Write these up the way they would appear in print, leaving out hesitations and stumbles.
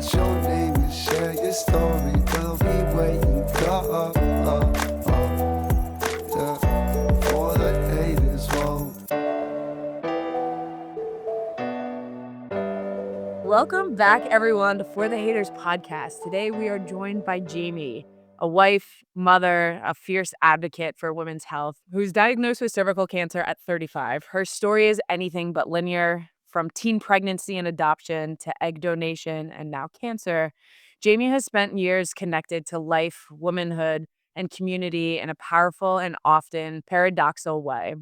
what's your name and share your story. We'll be waiting for the haters won't. Welcome back, everyone, to For the Haters podcast. Today, we are joined by Jamie, a wife, mother, a fierce advocate for women's health, who's diagnosed with cervical cancer at 35. Her story is anything but linear. From teen pregnancy and adoption to egg donation and now cancer, Jamie has spent years connected to life, womanhood, and community in a powerful and often paradoxical way.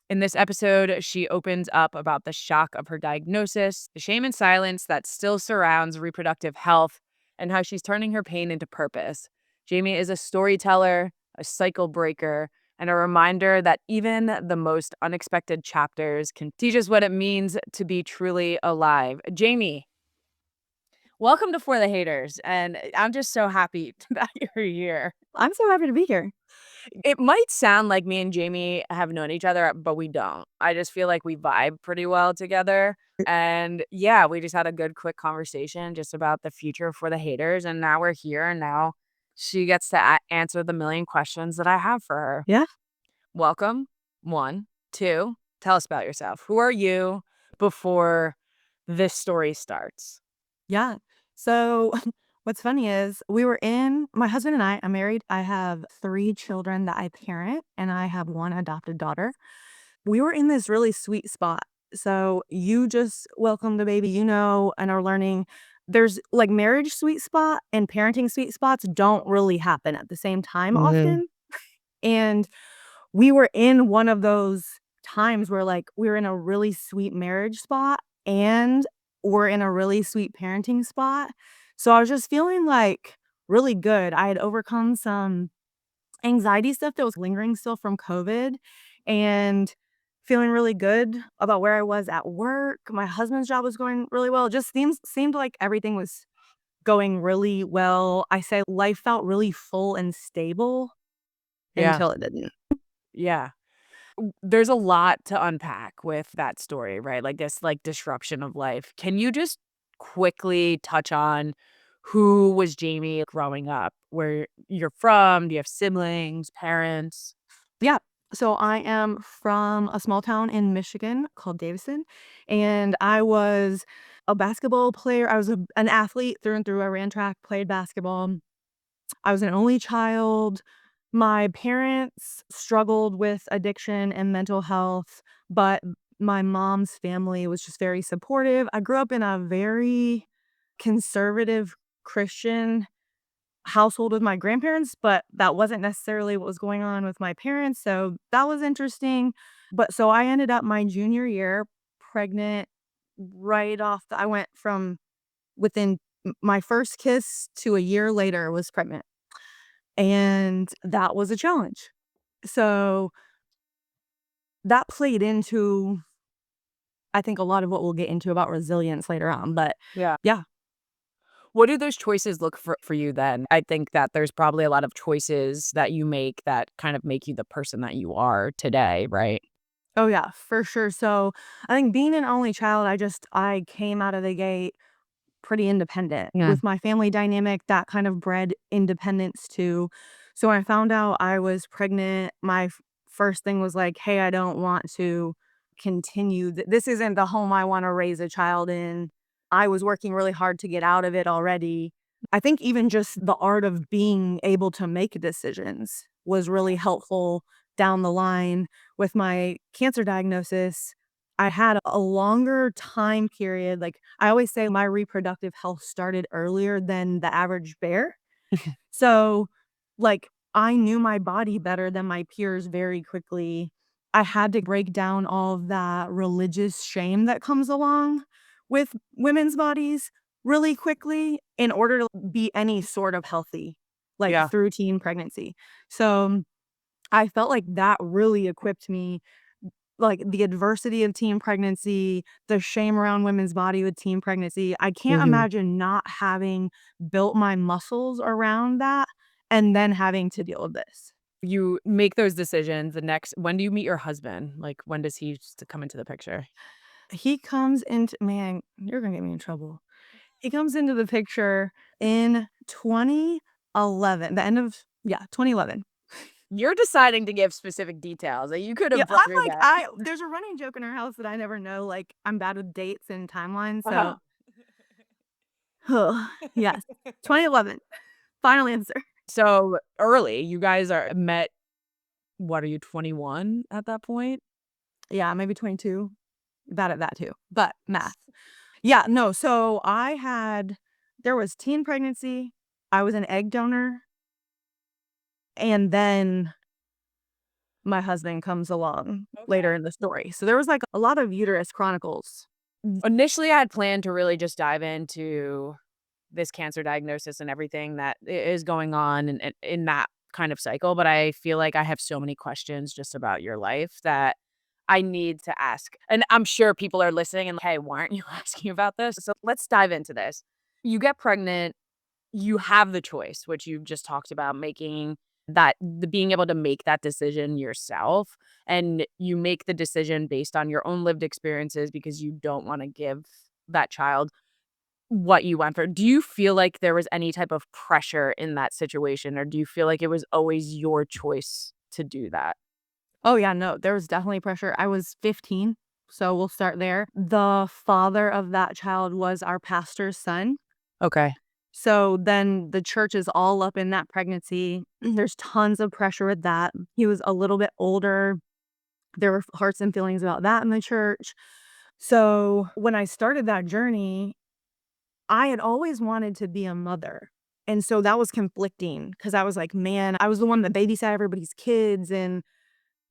In this episode, she opens up about the shock of her diagnosis, the shame and silence that still surrounds reproductive health, and how she's turning her pain into purpose. Jamie is a storyteller, a cycle breaker, and a reminder that even the most unexpected chapters can teach us what it means to be truly alive. Jamie, welcome to For the Haters, and I'm just so happy that you're here. I'm so happy to be here. It might sound like me and Jamie have known each other, but we don't. I just feel like we vibe pretty well together. And yeah, we just had a good, quick conversation just about the future for the haters. And now we're here. And now she gets to answer the million questions that I have for her. Yeah. Welcome. 1, 2, tell us about yourself. Who are you before this story starts? Yeah. So what's funny is my husband and I'm married. I have 3 children that I parent, and I have 1 adopted daughter. We were in this really sweet spot. So you just welcomed a baby, and are learning. There's like marriage sweet spot and parenting sweet spots don't really happen at the same time often. And we were in one of those times where like we were in a really sweet marriage spot and we're in a really sweet parenting spot. So I was just feeling like really good. I had overcome some anxiety stuff that was lingering still from COVID and feeling really good about where I was at work. My husband's job was going really well. It just seemed like everything was going really well. I say life felt really full and stable until it didn't. Yeah. There's a lot to unpack with that story, right? Like this disruption of life. Can you just quickly touch on who was Jamie growing up? Where you're from? Do you have siblings, parents? Yeah. So I am from a small town in Michigan called Davison, and I was a basketball player. I was an athlete through and through. I ran track, played basketball. I was an only child. My parents struggled with addiction and mental health, but my mom's family was just very supportive. I grew up in a very conservative Christian household with my grandparents, but that wasn't necessarily what was going on with my parents, so that was interesting. But so I ended up my junior year pregnant right off I went from within my first kiss to a year later was pregnant, and that was a challenge. So that played into, I think, a lot of what we'll get into about resilience later on, but Yeah. yeah. What do those choices look for you then? I think that there's probably a lot of choices that you make that kind of make you the person that you are today, right? Oh, yeah, for sure. So, I think being an only child, I came out of the gate pretty independent. Yeah. With my family dynamic, that kind of bred independence too. So, when I found out I was pregnant, my first thing was like, "Hey, I don't want to continue. This isn't the home I wanna raise a child in." I was working really hard to get out of it already. I think even just the art of being able to make decisions was really helpful down the line. With my cancer diagnosis, I had a longer time period. Like, I always say my reproductive health started earlier than the average bear. So, like, I knew my body better than my peers very quickly. I had to break down all of that religious shame that comes along with women's bodies really quickly in order to be any sort of healthy, like, Yeah. through teen pregnancy. So, I felt like that really equipped me, like, the adversity of teen pregnancy, the shame around women's body with teen pregnancy. I can't imagine not having built my muscles around that and then having to deal with this. You make those decisions when do you meet your husband? Like, when does he come into the picture? He comes into man, you're gonna get me in trouble. He comes into the picture in 2011, the end of 2011. You're deciding to give specific details. Like, you could Yeah, have brought through that. there's a running joke in our house that I never know, like, I'm bad with dates and timelines, Uh-huh. so yes, 2011, final answer. So early, you guys are met. What are you, 21 at that point? Yeah, maybe 22, bad at that too, but math. Yeah, no, so there was teen pregnancy, I was an egg donor, and then my husband comes along later Okay. in the story. So there was, like, a lot of Uterus Chronicles. Initially, I had planned to really just dive into this cancer diagnosis and everything that is going on in that kind of cycle, but I feel like I have so many questions just about your life that I need to ask. And I'm sure people are listening and, "Hey, why aren't you asking about this?" So let's dive into this. You get pregnant, you have the choice, which you just talked about, making being able to make that decision yourself, and you make the decision based on your own lived experiences because you don't wanna give that child what you went through. Do you feel like there was any type of pressure in that situation, or do you feel like it was always your choice to do that? Oh, yeah, no, there was definitely pressure. I was 15, so we'll start there. The father of that child was our pastor's son. Okay. So then the church is all up in that pregnancy. There's tons of pressure with that. He was a little bit older. There were hearts and feelings about that in the church. So when I started that journey, I had always wanted to be a mother. And so that was conflicting because I was like, man, I was the one that babysat everybody's kids and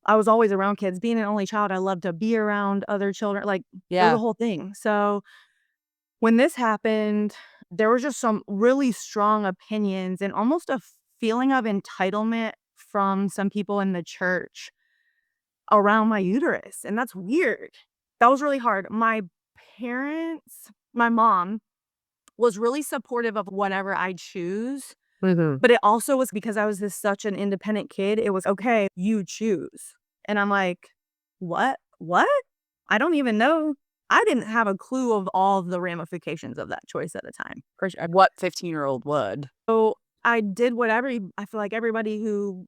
I was always around kids. Being an only child, I loved to be around other children. Like, it was a Yeah. whole thing. So when this happened, there was just some really strong opinions and almost a feeling of entitlement from some people in the church around my uterus. And that's weird. That was really hard. My mom was really supportive of whatever I choose. Mhm. But it also was because I was such an independent kid, it was, "Okay, you choose." And I'm like, "What? What? I don't even know." I didn't have a clue of all the ramifications of that choice at the time. For sure. What 15-year-old would? So, I did what I feel like everybody who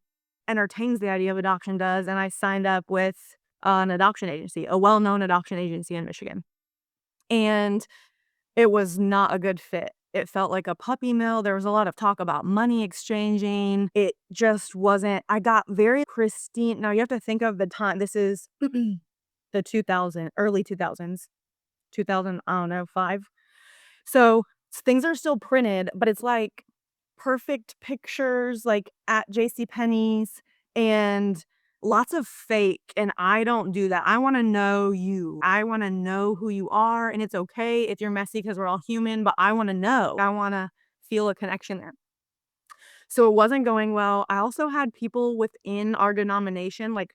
entertains the idea of adoption does, and I signed up with an adoption agency, a well-known adoption agency in Michigan. And it was not a good fit. It felt like a puppy mill. There was a lot of talk about money exchanging. It just wasn't. I got very pristine. Now you have to think of the time. This is the early 2000s, 2000, I don't know, 5. So things are still printed, but it's like perfect pictures, like at J.C. Penney's, and lots of fake. And I don't do that. I want to know you. I want to know who you are. And it's okay if you're messy because we're all human, but I want to know. I want to feel a connection there. So it wasn't going well. I also had people within our denomination, like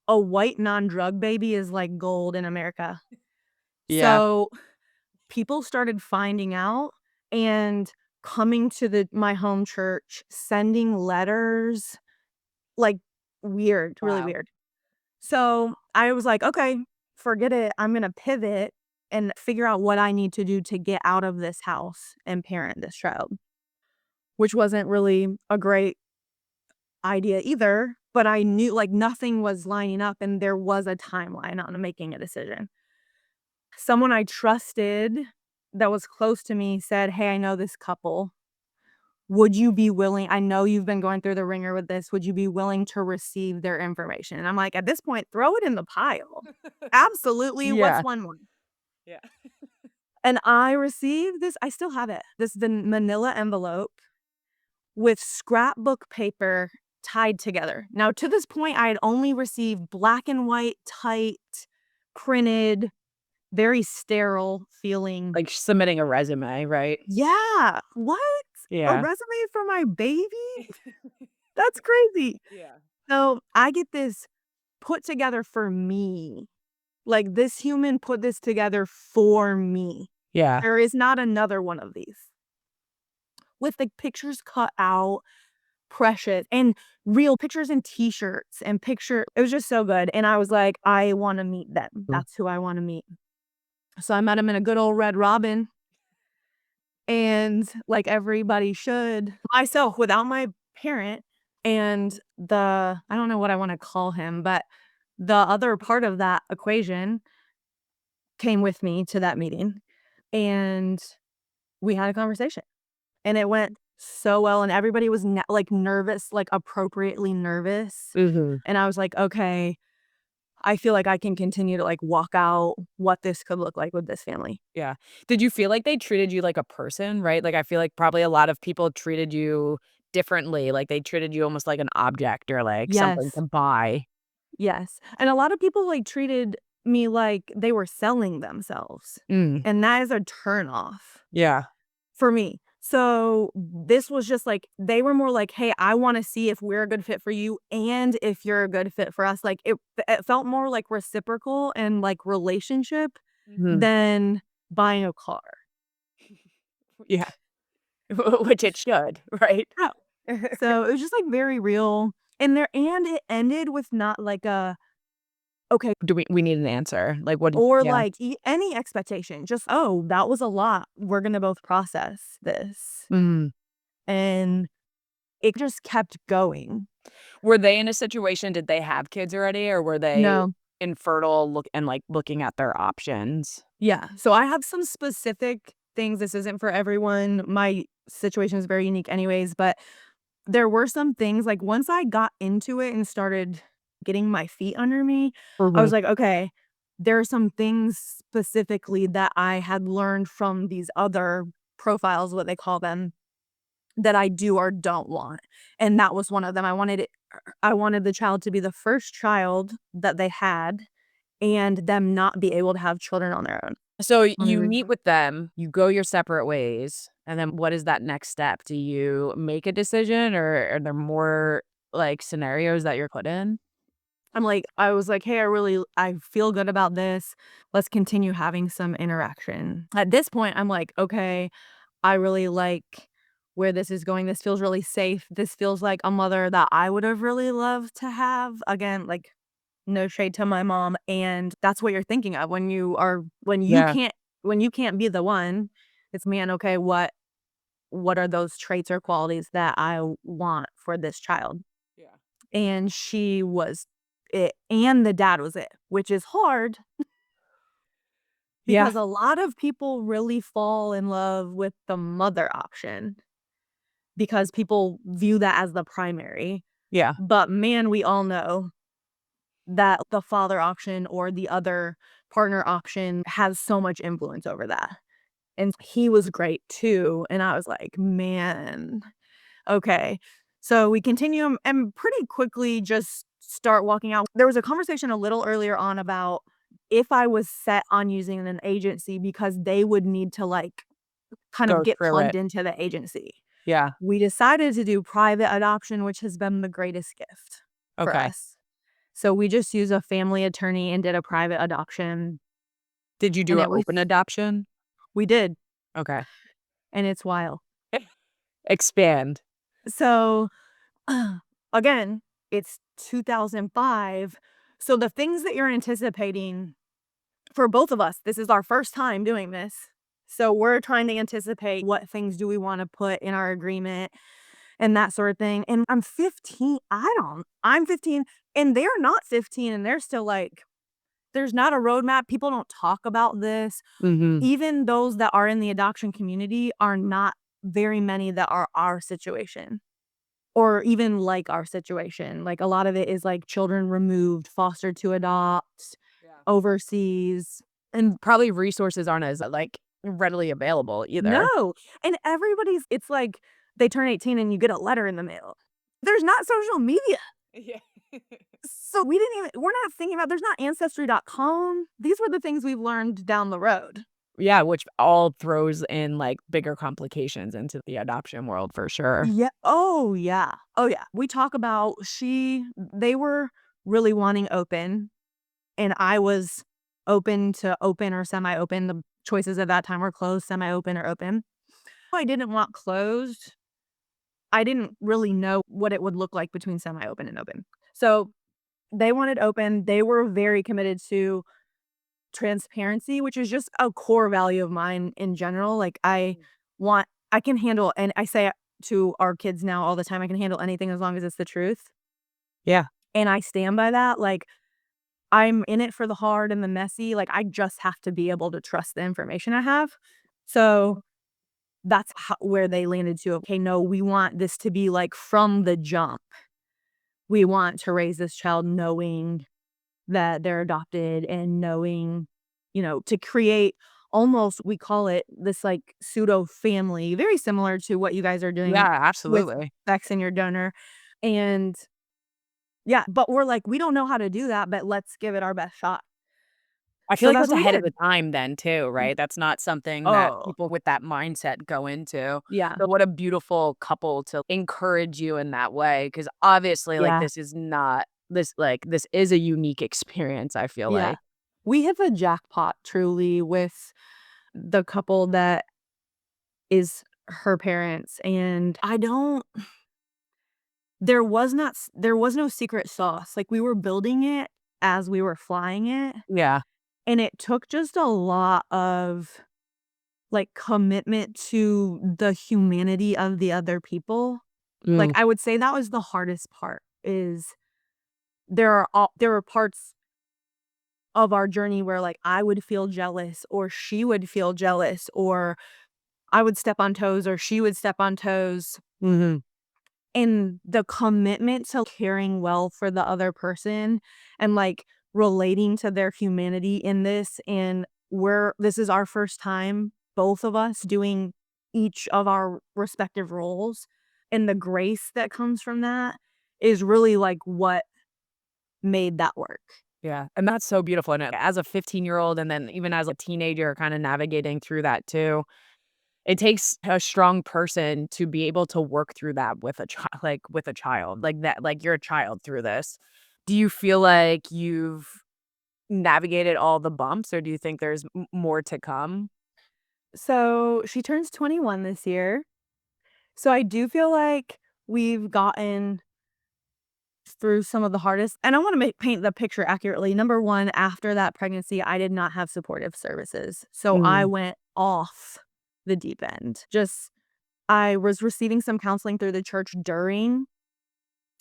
a white non drug baby is like gold in America. Yeah. So people started finding out and coming to my home church, sending letters, like, weird, really Wow. weird. So, I was like, "Okay, forget it. I'm gonna pivot and figure out what I need to do to get out of this house and parent this child," which wasn't really a great idea either, but I knew, like, nothing was lining up and there was a timeline on making a decision. Someone I trusted that was close to me said, "Hey, I know this couple. Would you be willing, I know you've been going through the ringer with this. Would you be willing to receive their information?" And I'm like, at this point, throw it in the pile. Absolutely. What's Yeah. one more? Yeah. And I received this. I still have it. This the manila envelope with scrapbook paper tied together. Now, to this point, I had only received black and white, tight, printed, very sterile feeling. Like submitting a resume, right? Yeah. What? A Yeah. resume for my baby? That's crazy. Yeah. So I get this put together for me. Like, this human put this together for me. Yeah. There is not another one of these. With the pictures cut out, precious, and real pictures and t-shirts and it was just so good. And I was like, I want to meet them. Mm. That's who I want to meet. So I met him in a good old Red Robin. and like everybody should, myself without my parent and the, I don't know what I want to call him, but the other part of that equation came with me to that meeting, and we had a conversation, and it went so well, and everybody was like nervous, like appropriately nervous. Mm-hmm. And I was like, okay, I feel like I can continue to like walk out what this could look like with this family. Yeah. Did you feel like they treated you like a person, right? Like, I feel like probably a lot of people treated you differently. Like, they treated you almost like an object or like something Yes. to buy. Yes. And a lot of people like treated me like they were selling themselves. Mm. And that is a turn off Yeah. for me. So this was just like, they were more like, hey, I want to see if we're a good fit for you and if you're a good fit for us. Like it felt more like reciprocal and like relationship Mhm. than buying a car. Yeah. Which it should, right? Oh. So it was just like very real. And it ended with not like a okay, Do we need an answer? Like, what do or yeah. like any expectation. Just, oh, that was a lot. We're gonna both process this. Mhm. And it just kept going. Were they in a situation, did they have kids already, or were they No. infertile like, looking at their options? Yeah. So I have some specific things. This isn't for everyone. My situation is very unique anyways, but there were some things like once I got into it and started getting my feet under me, I was Mhm. like, okay, there are some things specifically that I had learned from these other profiles, what they call them, that I do or don't want. And that was one of them. I wanted the child to be the first child that they had and them not be able to have children on their own. So Let me you read. meet with them, you go your separate ways, and then what is that next step? Do you make a decision, or are there more, like, scenarios that you're put in? I was like, "Hey, I feel good about this. Let's continue having some interaction." At this point, I'm like, "Okay, I really like where this is going. This feels really safe. This feels like a mother that I would have really loved to have." Again, like, no shade to my mom, and that's what you're thinking of Yeah. when you can't be the one. It's, "Man, okay, what are those traits or qualities that I want for this child?" Yeah. And she was it, and the dad was it, which is hard Yeah. because a lot of people really fall in love with the mother option because people view that as the primary. Yeah. But man, we all know that the father option or the other partner option has so much influence over that. And he was great too. And I was like, man, okay. So we continue and pretty quickly just start walking out. There was a conversation a little earlier on about if I was set on using an agency because they would need to like kind of Go get through plugged it. into the agency. Yeah. We decided to do private adoption, which has been the greatest gift for Okay. us. So we just used a family attorney and did a private adoption. Did you And do an it was, open adoption? we did, Okay. and it's wild. Expand. So again, it's 2005. So the things that you're anticipating for both of us, this is our first time doing this. So we're trying to anticipate what things do we want to put in our agreement and that sort of thing. And I'm 15. I'm 15 and they're not 15 and they're still like, there's not a roadmap. People don't talk about this. Mhm. Even those that are in the adoption community are not very many that are our situation or even like our situation. Like a lot of it is like children removed, fostered to adopt, Yeah. overseas. And probably resources aren't as, like, readily available either. No. And it's like they turn 18 and you get a letter in the mail. There's not social media. Yeah. So we're not thinking about, there's not ancestry.com. These were the things we've learned down the road. Yeah, which all throws in, like, bigger complications into the adoption world for sure. Yeah. Oh, yeah. Oh, yeah. We talk about they were really wanting open, and I was open to open or semi-open. The choices at that time were closed, semi-open, or open. I didn't want closed. I didn't really know what it would look like between semi-open and open. So they wanted open. They were very committed to transparency, which is just a core value of mine in general. Like I I can handle, and I say to our kids now all the time, I can handle anything as long as it's the truth. Yeah. And I stand by that. Like, I'm in it for the hard and the messy. Like, I just have to be able to trust the information I have. So that's where they landed to. Okay, no, we want this to be like from the jump. We want to raise this child knowing that they're adopted and knowing, to create almost, we call it this like pseudo family, very similar to what you guys are Yeah, doing with absolutely. Bex and your donor. And yeah, but we're like, we don't know how to do that, but let's give it our best shot. I feel So like that's that's what we ahead of did. the time then too, right? That's not something that Oh, people with that mindset go into. yeah. So what a beautiful couple to encourage you in that way, because obviously, like, Yeah. this is not this is a unique experience, I feel Yeah. like. We hit the jackpot truly with the couple that is her parents. And there was no secret sauce. Like, we were building it as we were flying it. Yeah. And it took just a lot of like commitment to the humanity of the other people. Like, Mm, I would say that was the hardest part is there were parts of our journey where like I would feel jealous or she would feel jealous or I would step on toes or she would step on toes. mhm. And the commitment to caring well for the other person and like relating to their humanity in this, and this is our first time, both of us doing each of our respective roles, and the grace that comes from that is really like what made that work. Yeah, and that's so beautiful, and as a 15-year-old and then even as a teenager kinda navigating through that too, it takes a strong person to be able to work through that with a child, like that, like, you're a child through this. Do you feel like you've navigated all the bumps, or do you think there's m more to come? So she turns 21 this year. So I do feel like we've gotten through some of the hardest, and I wanna paint the picture accurately. Number 1, after that pregnancy, I did not have supportive services, so I Mm, went off the deep end. Just I was receiving some counseling through the church during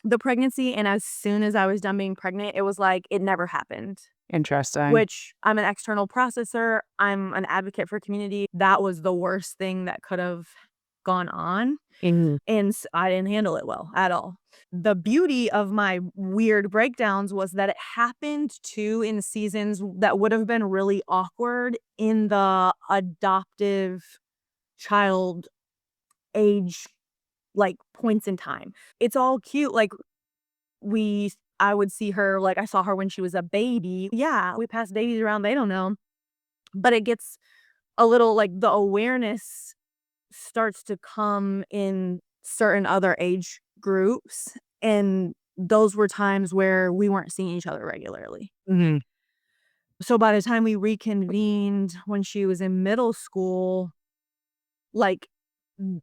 the pregnancy, and as soon as I was done being pregnant, it was like it never happened, interesting. which I'm an external processor, I'm an advocate for community. That was the worst thing that could have gone on. Mhm, And I didn't handle it well at all. The beauty of my weird breakdowns was that it happened too in seasons that would have been really awkward in the adoptive child age, like, points in time. It's all cute, like, I would see her, like, I saw her when she was a baby. Yeah, we pass babies around, they don't know. But it gets a little, like, the awareness starts to come in certain other age groups, and those were times where we weren't seeing each other regularly. mhm. So by the time we reconvened when she was in middle school, like, mm,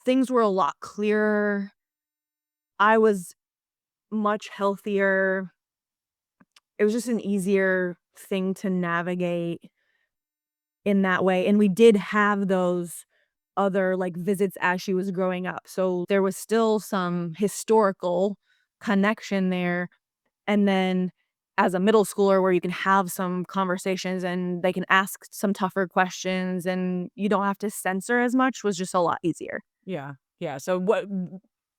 things were a lot clearer. I was much healthier. It was just an easier thing to navigate in that way, and we did have those other, like, visits as she was growing up, so there was still some historical connection there, and then as a middle schooler where you can have some conversations and they can ask some tougher questions and you don't have to censor as much was just a lot easier. Yeah, yeah, so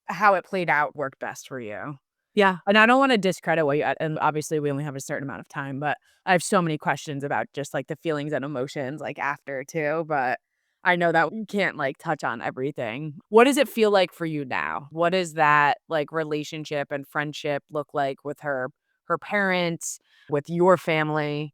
how it played out worked best for you. Yeah. And I don't wanna discredit what you and obviously we only have a certain amount of time, but I have so many questions about just, like, the feelings and emotions, like, after too, but I know that we can't, like, touch on everything. What does it feel like for you now? What does that, like, relationship and friendship look like with her parents, with your family?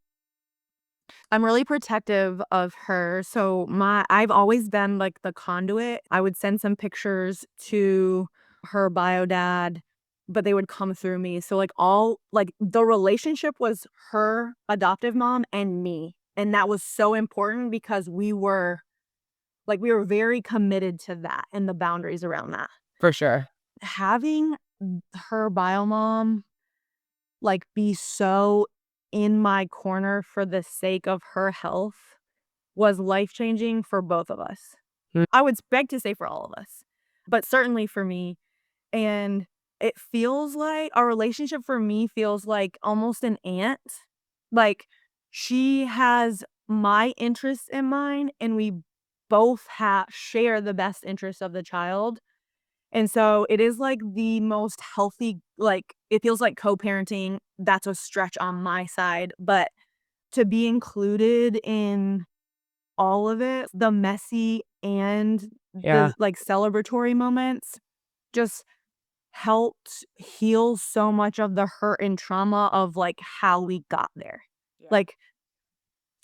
I'm really protective of her. So I've always been like the conduit. I would send some pictures to her bio dad, but they would come through me. So like the relationship was her adoptive mom and me. And that was so important because we were very committed to that and the boundaries around that. For sure. Having her bio mom like be so in my corner for the sake of her health was life-changing for both of us. I would beg to say for all of us, but certainly for me. And it feels like our relationship for me feels like almost an aunt. Like, she has my interests in mind, and we both share the best interests of the child. And so it is like the most healthy, like, it feels like co-parenting. That's a stretch on my side, but to be included in all of it, the messy and Yeah. the like celebratory moments, just helped heal so much of the hurt and trauma of like how we got there. Yeah. Like,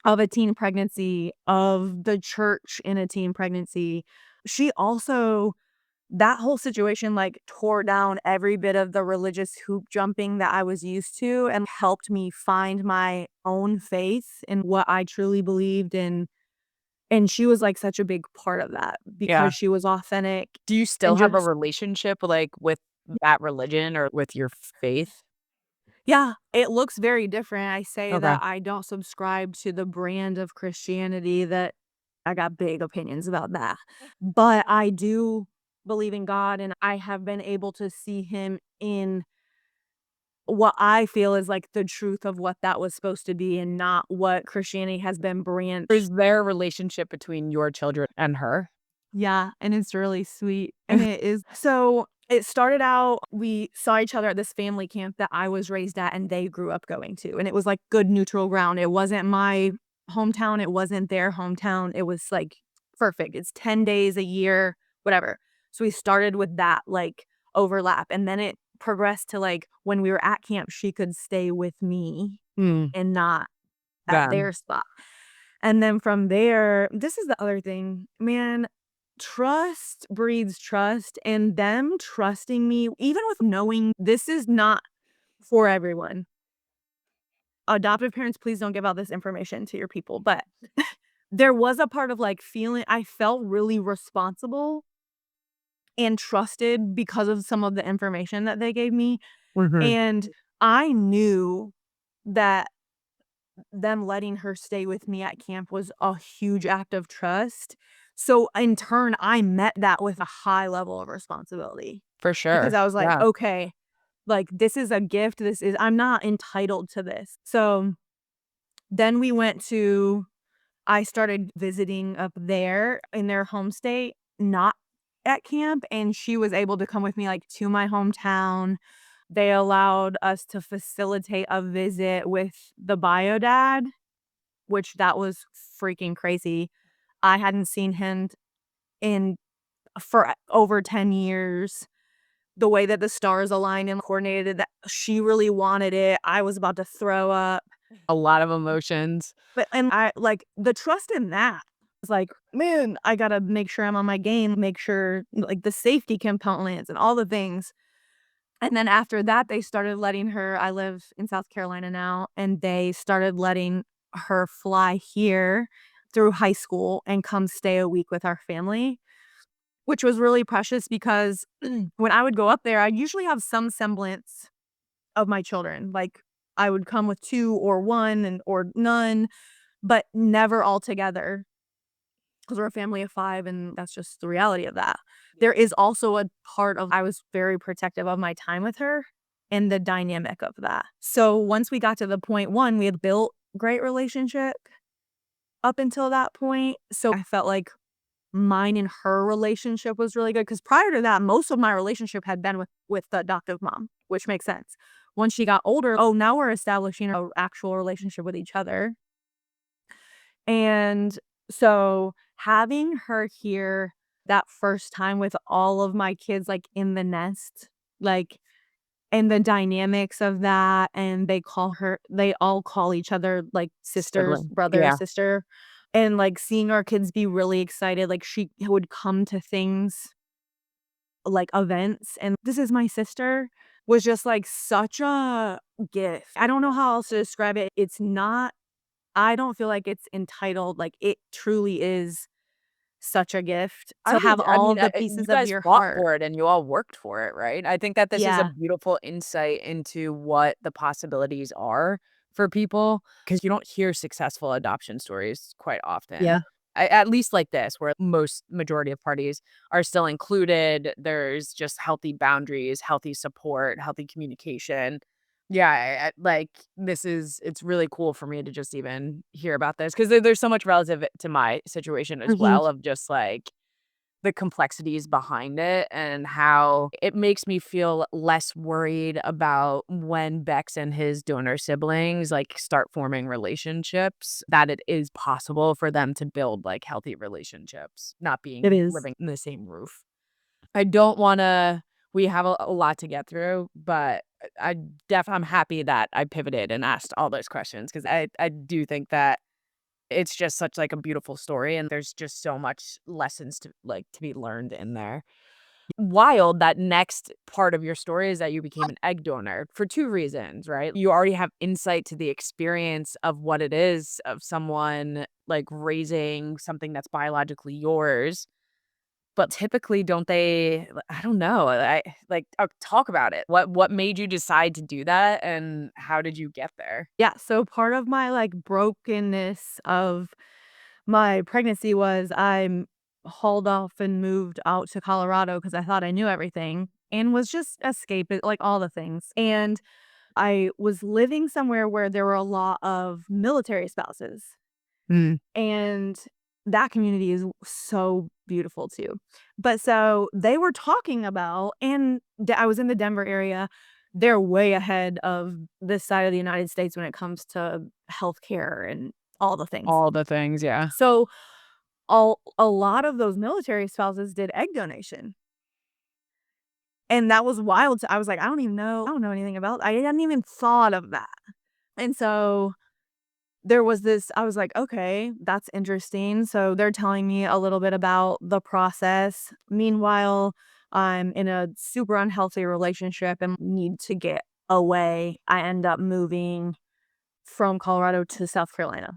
of a teen pregnancy, of the church in a teen pregnancy. She also, that whole situation like tore down every bit of the religious hoop jumping that I was used to and helped me find my own faith and what I truly believed in. And she was like such a big part of that Yeah. because she was authentic Do you still and have a just, relationship, like, with that religion or with your faith? yeah, it looks very different. I say Okay. that I don't subscribe to the brand of Christianity that I got big opinions about that. But I do believe in God, and I have been able to see him in what I feel is like the truth of what that was supposed to be and not what Christianity has been Is branched. there a relationship between your children and her? Yeah, and it's really sweet, and it is so it started out we saw each other at this family camp that I was raised at and they grew up going to, and it was, like, good neutral ground. It wasn't my hometown, it wasn't their hometown, it was, like, perfect. It's 10 days a year, whatever. So we started with that, like, overlap, and then it progressed to, like, when we were at camp, she could stay with me Hmm. and not at Them. their spot. And then from there, this is the other thing, man, trust breeds trust, and them trusting me, even with knowing this is not for everyone. Adoptive parents, please don't give out this information to your people, but there was a part of, like, feeling I felt really responsible and trusted because of some of the information that they gave me, Mhm. and I knew that them letting her stay with me at camp was a huge act of trust. So in turn, I met that with a high level of responsibility For because sure. I was like, Yeah. okay, like this is a gift. I'm not entitled to this. So then I started visiting up there in their home state, not at camp. And she was able to come with me like to my hometown. They allowed us to facilitate a visit with the bio dad, which that was freaking crazy. I hadn't seen him in for over 10 years. The way that the stars aligned and coordinated, that she really wanted it. I was about to throw up. A lot of emotions. But and I like the trust in that was like, man, I gotta make sure I'm on my game, make sure like the safety components and all the things. And then after that, they started letting her I live in South Carolina now, and they started letting her fly here through high school and come stay a week with our family, which was really precious because when I would go up there, I'd usually have some semblance of my children. Like, I would come with 2 or 1 and or none, but never all together because 'cause we're a family of 5, and that's just the reality of that. There is also a part of I was very protective of my time with her and the dynamic of that. So, once we got to the point 1, we had built great relationship up until that point, so I felt like mine and her relationship was really good because prior to that, most of my relationship had been with the adoptive mom, which makes sense. Once she got older, oh, now we're establishing a actual relationship with each other. And so having her here that first time with all of my kids, like, in the nest, like, and the dynamics of that, and they all call each other, like, sisters, Sibling. brother, Yeah. sister, and, like, seeing our kids be really excited, like, she would come to things, like, events, and, "This is my sister," was just, like, such a gift. I don't know how else to describe it. It's not I don't feel like it's entitled, like, it truly is such a gift to have I all mean, of the you pieces of guys your fought heart. for it and you all worked for it, right? I think that this is a Yeah. beautiful insight into what the possibilities are for people because you don't hear successful adoption stories quite Yeah. often. at least like this, where majority of parties are still included. There's just healthy boundaries, healthy support, healthy communication. Yeah, like it's really cool for me to just even hear about this because there's so much relative to my situation as Mhm. well of just like the complexities behind it and how it makes me feel less worried about when Bex and his donor siblings like start forming relationships, that it is possible for them to build like healthy relationships, not It being is. living in the same roof. I don't want to we have a lot to get through, but I'm happy that I pivoted and asked all those questions because I do think that it's just such, like, a beautiful story, and there's just so much lessons to be learned in there. Wild that next part of your story is that you became an egg donor for 2 reasons, right? You already have insight to the experience of what it is of someone, like, raising something that's biologically yours, but typically don't they I don't know, talk about it. What made you decide to do that, and how did you get there? Yeah, so part of my, like, brokenness of my pregnancy was I hauled off and moved out to Colorado because I thought I knew everything and was just escaping like, all the things, and I was living somewhere where there were a lot of military spouses, Mm. and that community is so beautiful too. But so they were talking about and I was in the Denver area. They're way ahead of this side of the United States when it comes to healthcare and all the things. All the things, yeah. So a lot of those military spouses did egg donation. And that was wild. I was like, I don't know anything about I hadn't even thought of that. And so there was this I was like, "Okay, that's interesting." So they're telling me a little bit about the process. Meanwhile, I'm in a super unhealthy relationship and need to get away. I end up moving from Colorado to South Carolina.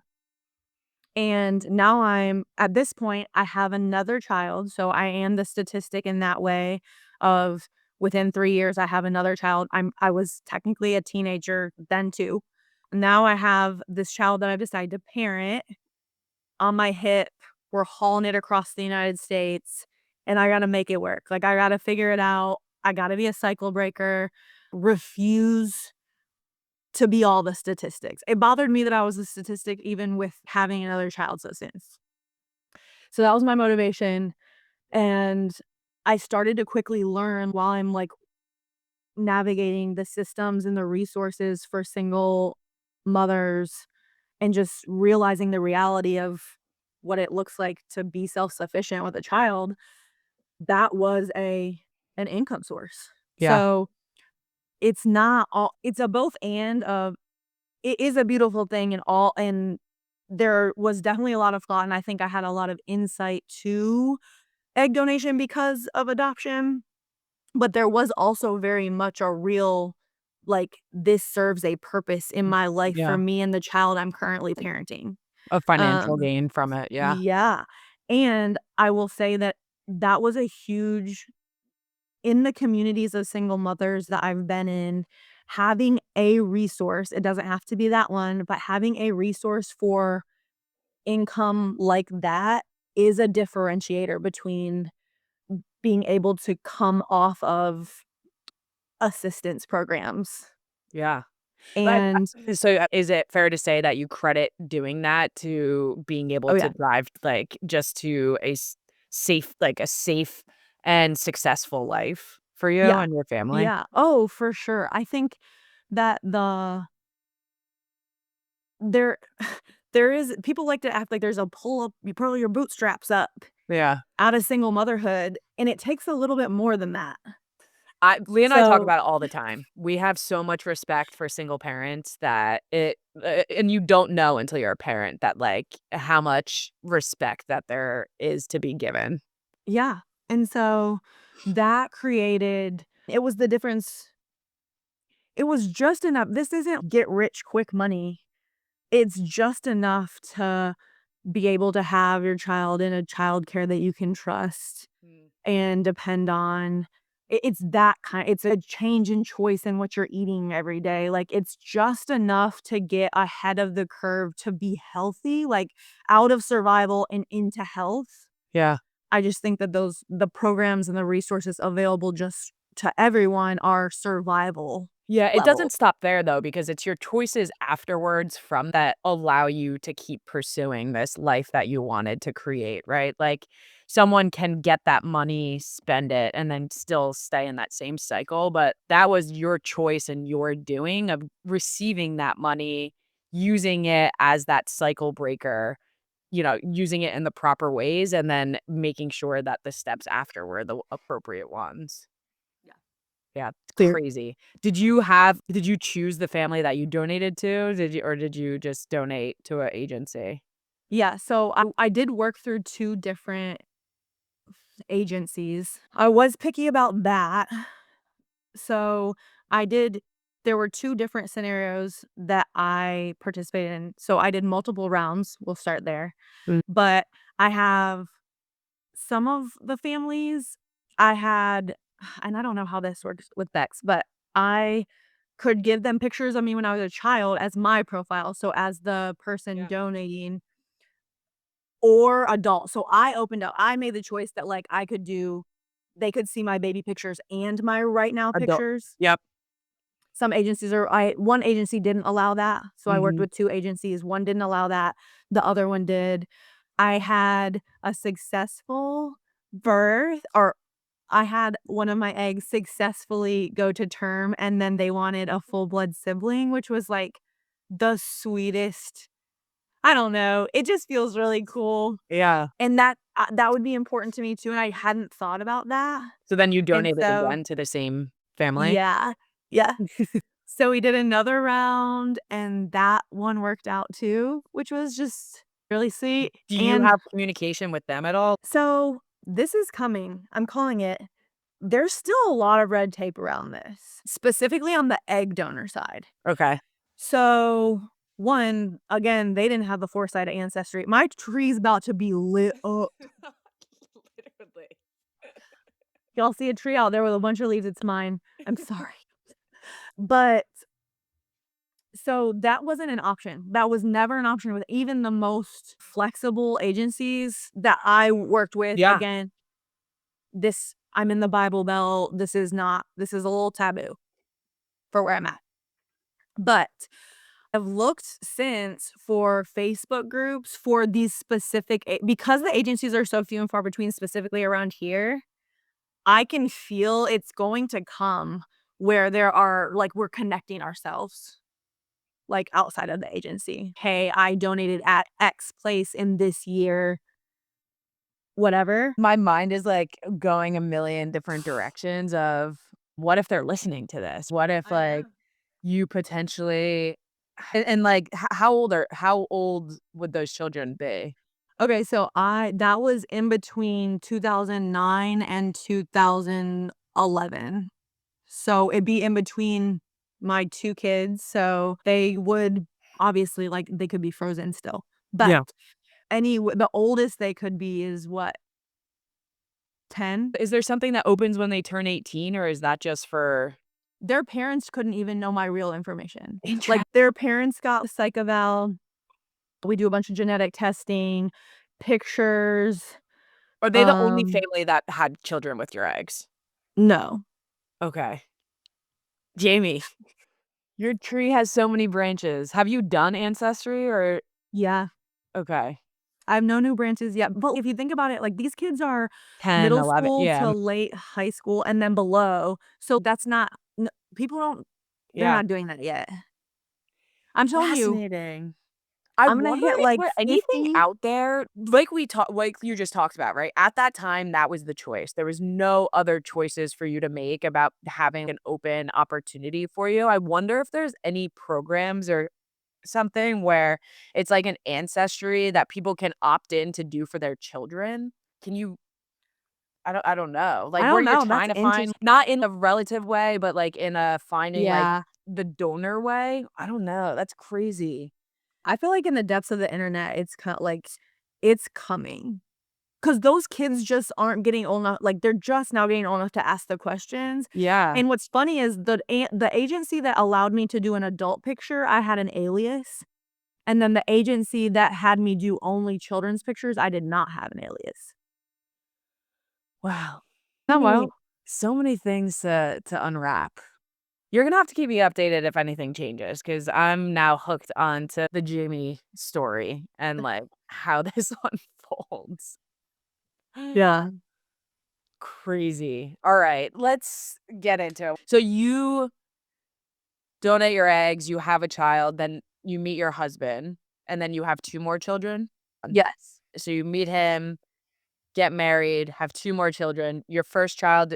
And now I'm at this point, I have another child, so I am the statistic in that way of within 3 years, I have another child. I was technically a teenager then too. Now I have this child that I've decided to parent on my hip. We're hauling it across the United States, and I gotta make it work. Like, I gotta figure it out. I gotta be a cycle breaker, refuse to be all the statistics. It bothered me that I was a statistic even with having another child so soon. So that was my motivation, and I started to quickly learn while I'm, like, navigating the systems and the resources for single mothers and just realizing the reality of what it looks like to be self-sufficient with a child, that was an income source. Yeah. So, it's not all it's a both and of it is a beautiful thing and there was definitely a lot of thought, and I think I had a lot of insight to egg donation because of adoption, but there was also very much a real, like, this serves a purpose in my life for Yeah. me and the child I'm currently parenting. A financial Um, gain from it, yeah. yeah, and I will say that that was a huge in the communities of single mothers that I've been in, having a resource, it doesn't have to be that one, but having a resource for income like that is a differentiator between being able to come off of assistance programs. Yeah. But, And is it fair to say that you credit doing that to being able oh, to yeah. drive, like, just to a safe and successful life for you Yeah. and your family? Yeah. Oh, for sure. I think that there there is people like to act like there's a pull up you pull your bootstraps up Yeah. out of single motherhood, and it takes a little bit more than that. Lee and I talk So, about it all the time. We have so much respect for single parents that and you don't know until you're a parent that, like, how much respect that there is to be given. yeah. And so that created it was the difference. It was just enough. This isn't get rich quick money. It's just enough to be able to have your child in a childcare that you can trust Mm. and depend on. it's that kind, it's a change in choice in what you're eating every day. Like, it's just enough to get ahead of the curve to be healthy, like, out of survival and into health. Yeah. I just think that the programs and the resources available just to everyone are survival Yeah, it level. doesn't stop there though, because it's your choices afterwards from that allow you to keep pursuing this life that you wanted to create, right? Like someone can get that money, spend it, and then still stay in that same cycle. But that was your choice and your doing of receiving that money, using it as that cycle breaker, using it in the proper ways, and then making sure that the steps after were the appropriate ones. Yeah. Yeah, it's Clear. crazy. Did you choose the family that you donated to? Did you just donate to an agency? Yeah, so I did work through 2 different agencies. I was picky about that. So, I did there were 2 different scenarios that I participated in. So, I did multiple rounds, we'll start there. Mm. But I have some of the families I had, and I don't know how this works with Bex, but I could give them pictures of me when I was a child as my profile, so as the person Yeah. donating or adult. So I made the choice that, like, they could see my baby pictures and my right now Adult. pictures. Yep. Some agencies are I one agency didn't allow that, so I worked Mhm. with 2 agencies, one didn't allow that, the other one did. I had a successful birth, or I had one of my eggs successfully go to term, and then they wanted a full blood sibling, which was, like, the sweetest. I don't know, it just feels really cool, Yeah. and that would be important to me too, and I hadn't thought about that, So then you and donated so again to the same family? yeah, yeah. So we did another round, and that one worked out too, which was just really sweet, Do you and have communication with them at all? so this is coming, I'm calling it. There's still a lot of red tape around this, specifically on the egg donor side. Okay. So, one, again, they didn't have the foresight of ancestry. My tree's about to be lit up. Literally. Y'all see a tree out there with a bunch of leaves, it's mine. I'm sorry. But so that wasn't an option. That was never an option with even the most flexible agencies that I worked with. Yeah. Again, I'm in the Bible Belt. This is a little taboo for where I'm at. But I've looked since for Facebook groups for these specific because the agencies are so few and far between, specifically around here, I can feel it's going to come where there are, like, we're connecting ourselves, like, outside of the agency. "Hey, I donated at X place in this year," whatever. My mind is, like, going a million different directions of, what if they're listening to this? What if, I know. like, you potentially and, like, how old would those children be? Okay, so I that was in between 2009 and 2011. So it'd be in between my 2 kids, so they would obviously, like, they could be frozen still. But Yeah. the oldest they could be is what, 10? Is there something that opens when they turn 18, or is that just for Their parents couldn't even know my real information. Like, interest? their parents got psych eval, we do a bunch of genetic testing, pictures, Are they the only um family that had children with your eggs? no. Okay. Jamie, your tree has so many branches. Have you done Ancestry or Yeah. okay. I have no new branches yet, but if you think about it, like, these kids are 10, middle 11. school Yeah, to late high school and then below, so that's not n people don't they're yeah. not doing that yet. I'm telling you, Fascinating. I I'm gonna wonder hit, if like, there anything 50. out there like you just talked about, right? At that time, that was the choice. There was no other choices for you to make about having an open opportunity for you. I wonder if there's any programs or something where it's like an ancestry that people can opt in to do for their children. Can you I don't know. I Like where don't you're know, that's trying to find interesting. not in a relative way, but like in a finding like Yeah. the donor way. I don't know. That's crazy. I feel like in the depths of the internet, it's like it's coming. because those kids just aren't getting old enough. Like, they're just now getting old enough to ask the questions. Yeah. And what's funny is the agency that allowed me to do an adult picture, I had an alias. And then the agency that had me do only children's pictures, I did not have an alias. Wow. Oh, well. So many things to unwrap. You're gonna have to keep me updated if anything changes, because I'm now hooked on to the Jamie story and, like, how this unfolds. Yeah. Crazy. Alright, let's get into it. So you donate your eggs, you have a child, then you meet your husband, and then you have 2 more children? Yes. So you meet him, get married, have 2 more children. Your first child,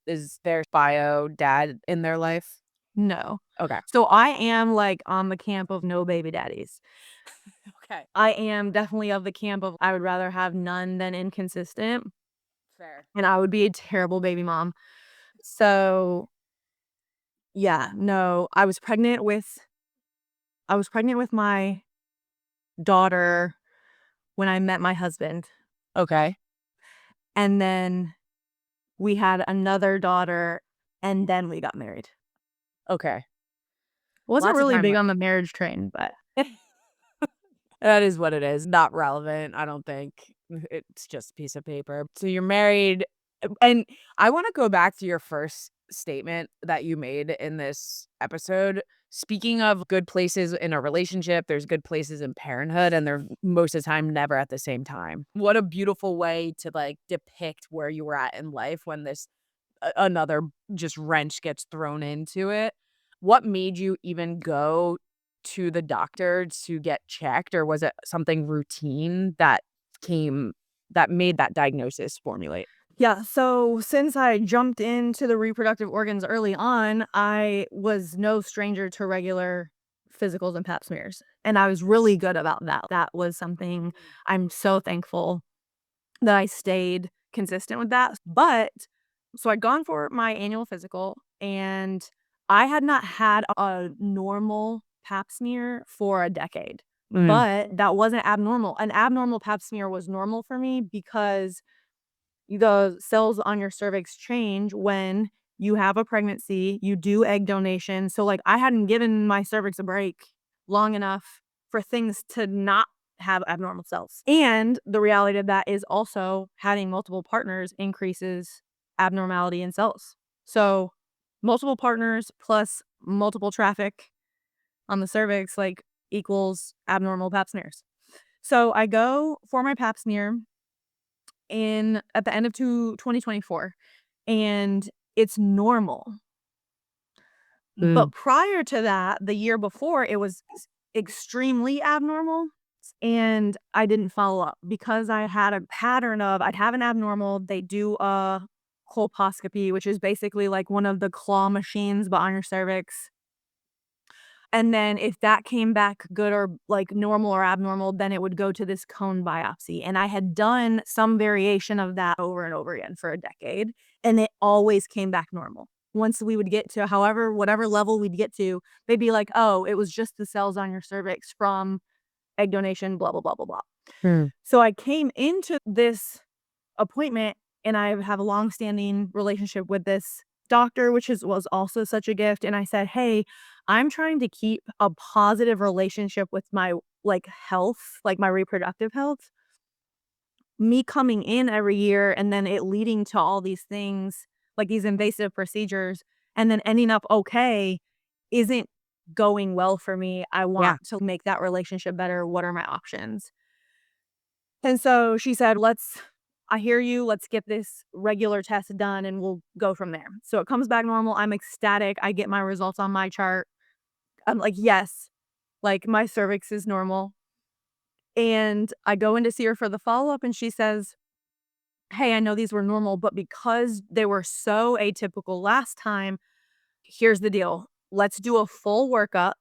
is their bio dad in their life? No. Okay. So I am, like, on the camp of no baby daddies. Okay. I am definitely of the camp of I would rather have none than inconsistent, Fair. and I would be a terrible baby mom. So, yeah, no, I was pregnant with my daughter when I met my husband, Okay. and then we had another daughter, and then we got married. Okay. Wasn't Lots of really time big left. on the marriage train, but That is what it is. Not relevant, I don't think. It's just a piece of paper. So you're married, and I wanna go back to your first statement that you made in this episode. Speaking of good places in a relationship, there's good places in parenthood, and they're most of the time never at the same time. What a beautiful way to, like, depict where you were at in life when this another just wrench gets thrown into it. What made you even go to the doctor to get checked, or was it something routine that came that made that diagnosis formulate? yeah, so since I jumped into the reproductive organs early on, I was no stranger to regular physicals and pap smears, and I was really good about that. That was something I'm so thankful that I stayed consistent with that. But so I'd gone for my annual physical, and I had not had a normal pap smear for a decade. Mm, But that wasn't abnormal. An abnormal pap smear was normal for me because the cells on your cervix change when you have a pregnancy, you do egg donation. So, like, I hadn't given my cervix a break long enough for things to not have abnormal cells. And the reality of that is also having multiple partners increases abnormality in cells. So, multiple partners plus multiple traffic on the cervix, like, equals abnormal pap smears. So, I go for my pap smear in at the end of 2024, and it's normal. mm. But prior to that, the year before, it was extremely abnormal, and I didn't follow up because I had a pattern of I'd have an abnormal, they do a colposcopy, which is basically like one of the claw machines but on your cervix. And then if that came back good or like normal or abnormal, then it would go to this cone biopsy. And I had done some variation of that over and over again for a decade, and it always came back normal. Once we would get to whatever level we'd get to, they'd be like, oh, it was just the cells on your cervix from egg donation, blah, blah, blah, blah, blah. Mm. So I came into this appointment, and I have a long-standing relationship with this doctor, which was also such a gift, and I said, "Hey, I'm trying to keep a positive relationship with my, like, health, like, my reproductive health. Me coming in every year and then it leading to all these things, like these invasive procedures, and then ending up okay isn't going well for me. I Yeah. want to make that relationship better. What are my options?" And so she said, I hear you. Let's get this regular test done and we'll go from there. So it comes back normal. I'm ecstatic. I get my results on my chart. I'm like, yes, like my cervix is normal. And I go in to see her for the follow up, and she says, hey, I know these were normal, but because they were so atypical last time, here's the deal. Let's do a full workup.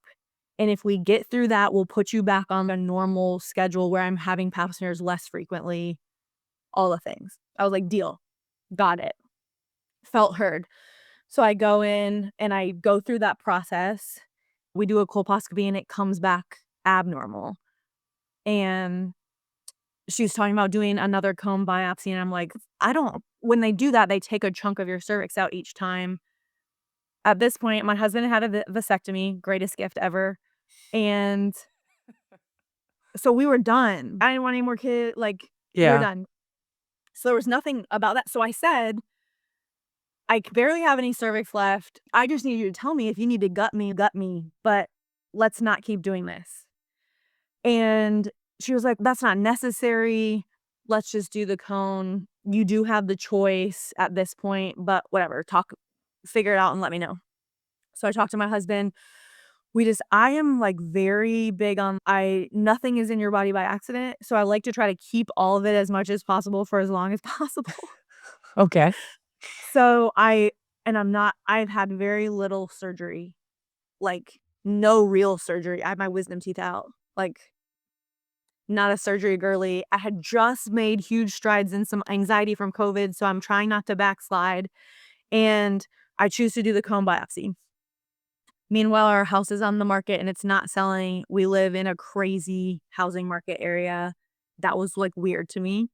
And if we get through that, we'll put you back on a normal schedule where I'm having pap smears less frequently, all the things. I was like, deal. Got it. Felt heard. So I go in and I go through that process. We do a colposcopy and it comes back abnormal. And she was talking about doing another cone biopsy, and I'm like, when they do that, they take a chunk of your cervix out each time. At this point, my husband had a vasectomy, greatest gift ever, and so we were done. I didn't want any more kids, like, we were Yeah. done. So there was nothing about that. So I said, "I barely have any cervix left. I just need you to tell me if you need to gut me, but let's not keep doing this." And she was like, "That's not necessary. Let's just do the cone. You do have the choice at this point, but whatever. Figure it out and let me know." So I talked to my husband. I am like very big on nothing is in your body by accident. So I like to try to keep all of it as much as possible for as long as possible. Okay. So I've had very little surgery, like no real surgery. I had my wisdom teeth out, like not a surgery girly. I had just made huge strides in some anxiety from COVID. So I'm trying not to backslide. And I choose to do the cone biopsy. Meanwhile, our house is on the market and it's not selling. We live in a crazy housing market area. That was like weird to me.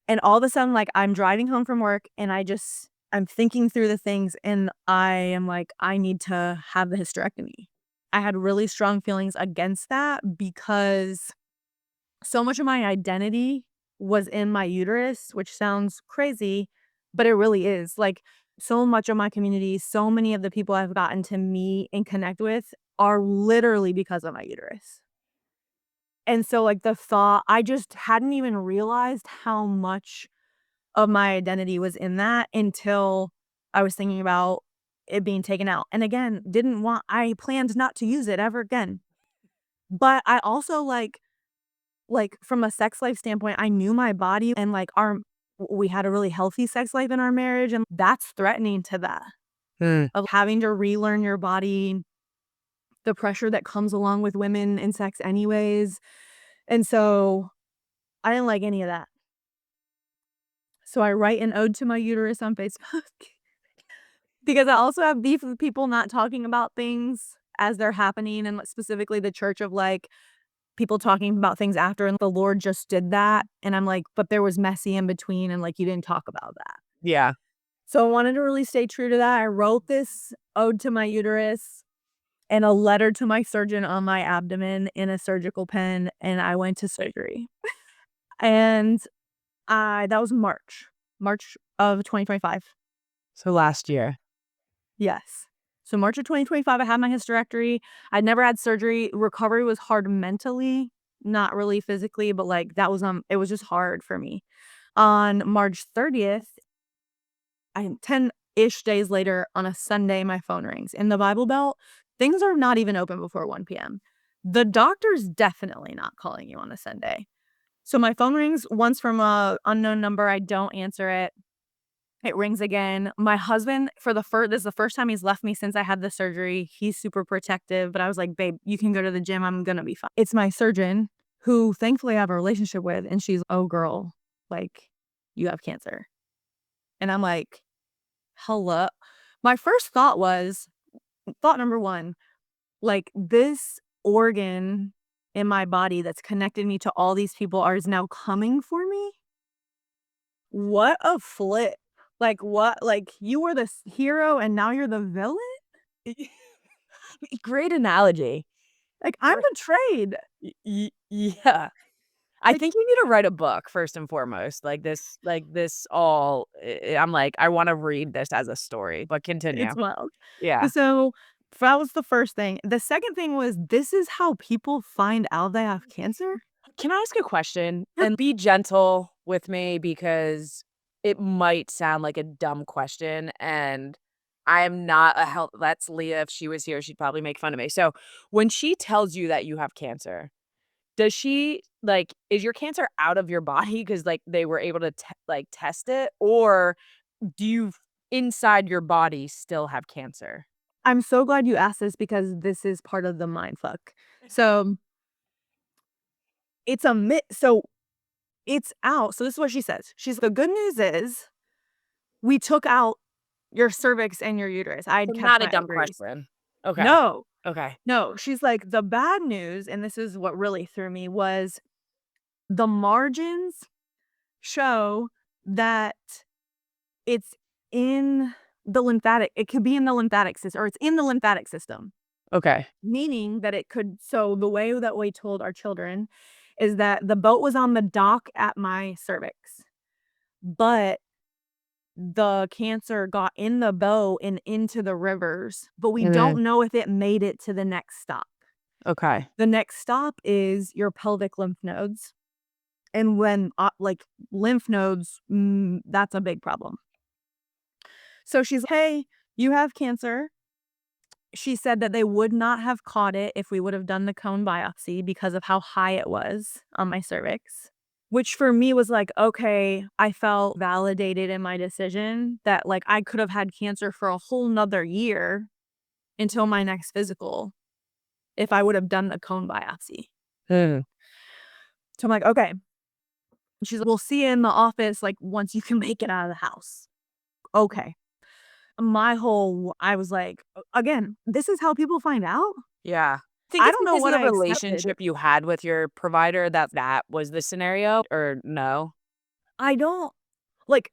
And all of a sudden, like I'm driving home from work and I'm thinking through the things and I am like, I need to have the hysterectomy. I had really strong feelings against that because so much of my identity was in my uterus, which sounds crazy, but it really is. Like so much of my community, so many of the people I've gotten to meet and connect with are literally because of my uterus. And so like the thought, I just hadn't even realized how much of my identity was in that until I was thinking about it being taken out. And again, I planned not to use it ever again. But I also like from a sex life standpoint, I knew my body and like we had a really healthy sex life in our marriage. And that's threatening to that Hmm. of having to relearn your body, the pressure that comes along with women in sex anyways. And so I didn't like any of that. So I write an ode to my uterus on Facebook because I also have beef with people not talking about things as they're happening, and specifically the church of like people talking about things after, and the Lord just did that. And I'm like, but there was messy in between, and like you didn't talk about that. Yeah. So I wanted to really stay true to that. I wrote this ode to my uterus and a letter to my surgeon on my abdomen in a surgical pen, and I went to surgery. And that was March of 2025. So last year. Yes. So March of 2025, I had my hysterectomy. I'd never had surgery. Recovery was hard mentally, not really physically, but like it was just hard for me. On March 30th, 10-ish days later on a Sunday, my phone rings. In the Bible Belt, things are not even open before 1 p.m. The doctor's definitely not calling you on a Sunday. So my phone rings once from a unknown number. I don't answer it. It rings again. My husband, this is the first time he's left me since I had the surgery. He's super protective, but I was like, "Babe, you can go to the gym. I'm gonna be fine." It's my surgeon, who thankfully I have a relationship with, and she's, "Oh, girl, like, you have cancer." And I'm like, "Hello?" My first thought number one, like, this organ in my body that's connected me to all these people is now coming for me? What a flip. Like, what? Like, you were the hero and now you're the villain? Great analogy. Like, I'm betrayed. Yeah. I Like, think you need to write a book first and foremost. Like this all I'm like, I want to read this as a story, but continue. it's wild. Yeah. So, that was the first thing. The second thing was, this is how people find out they have cancer? Can I ask a question? And be gentle with me because it might sound like a dumb question and I am not a health that's Leah. If she was here, she'd probably make fun of me. So when she tells you that you have cancer, does she like is your cancer out of your body because like they were able to test it, or do you inside your body still have cancer? I'm so glad you asked this because this is part of the mind fuck. So, so it's out. So this is what she says. The good news is we took out your cervix and your uterus. I So had kept not a my dumb ovaries. question. Okay. No, Okay. no. She's like, the bad news, and this is what really threw me, was the margins show that it's in the lymphatic. It could be in the lymphatic system, or it's in the lymphatic system. Okay. Meaning that it could, so the way that we told our children is that the boat was on the dock at my cervix, but the cancer got in the boat and into the rivers, but we don't know if it made it to the next stop. Okay. The next stop is your pelvic lymph nodes. And when like lymph nodes, that's a big problem. So she's like, hey, you have cancer. She said that they would not have caught it if we would have done the cone biopsy because of how high it was on my cervix, which for me was like, okay, I felt validated in my decision that like I could have had cancer for a whole nother year until my next physical if I would have done the cone biopsy. Mm. So I'm like, okay. She's like, we'll see you in the office like once you can make it out of the house. Okay. I was like, again, this is how people find out? Yeah. Think I it's don't know because of what the I accepted. relationship you had with your provider that was the scenario, or no? I don't like,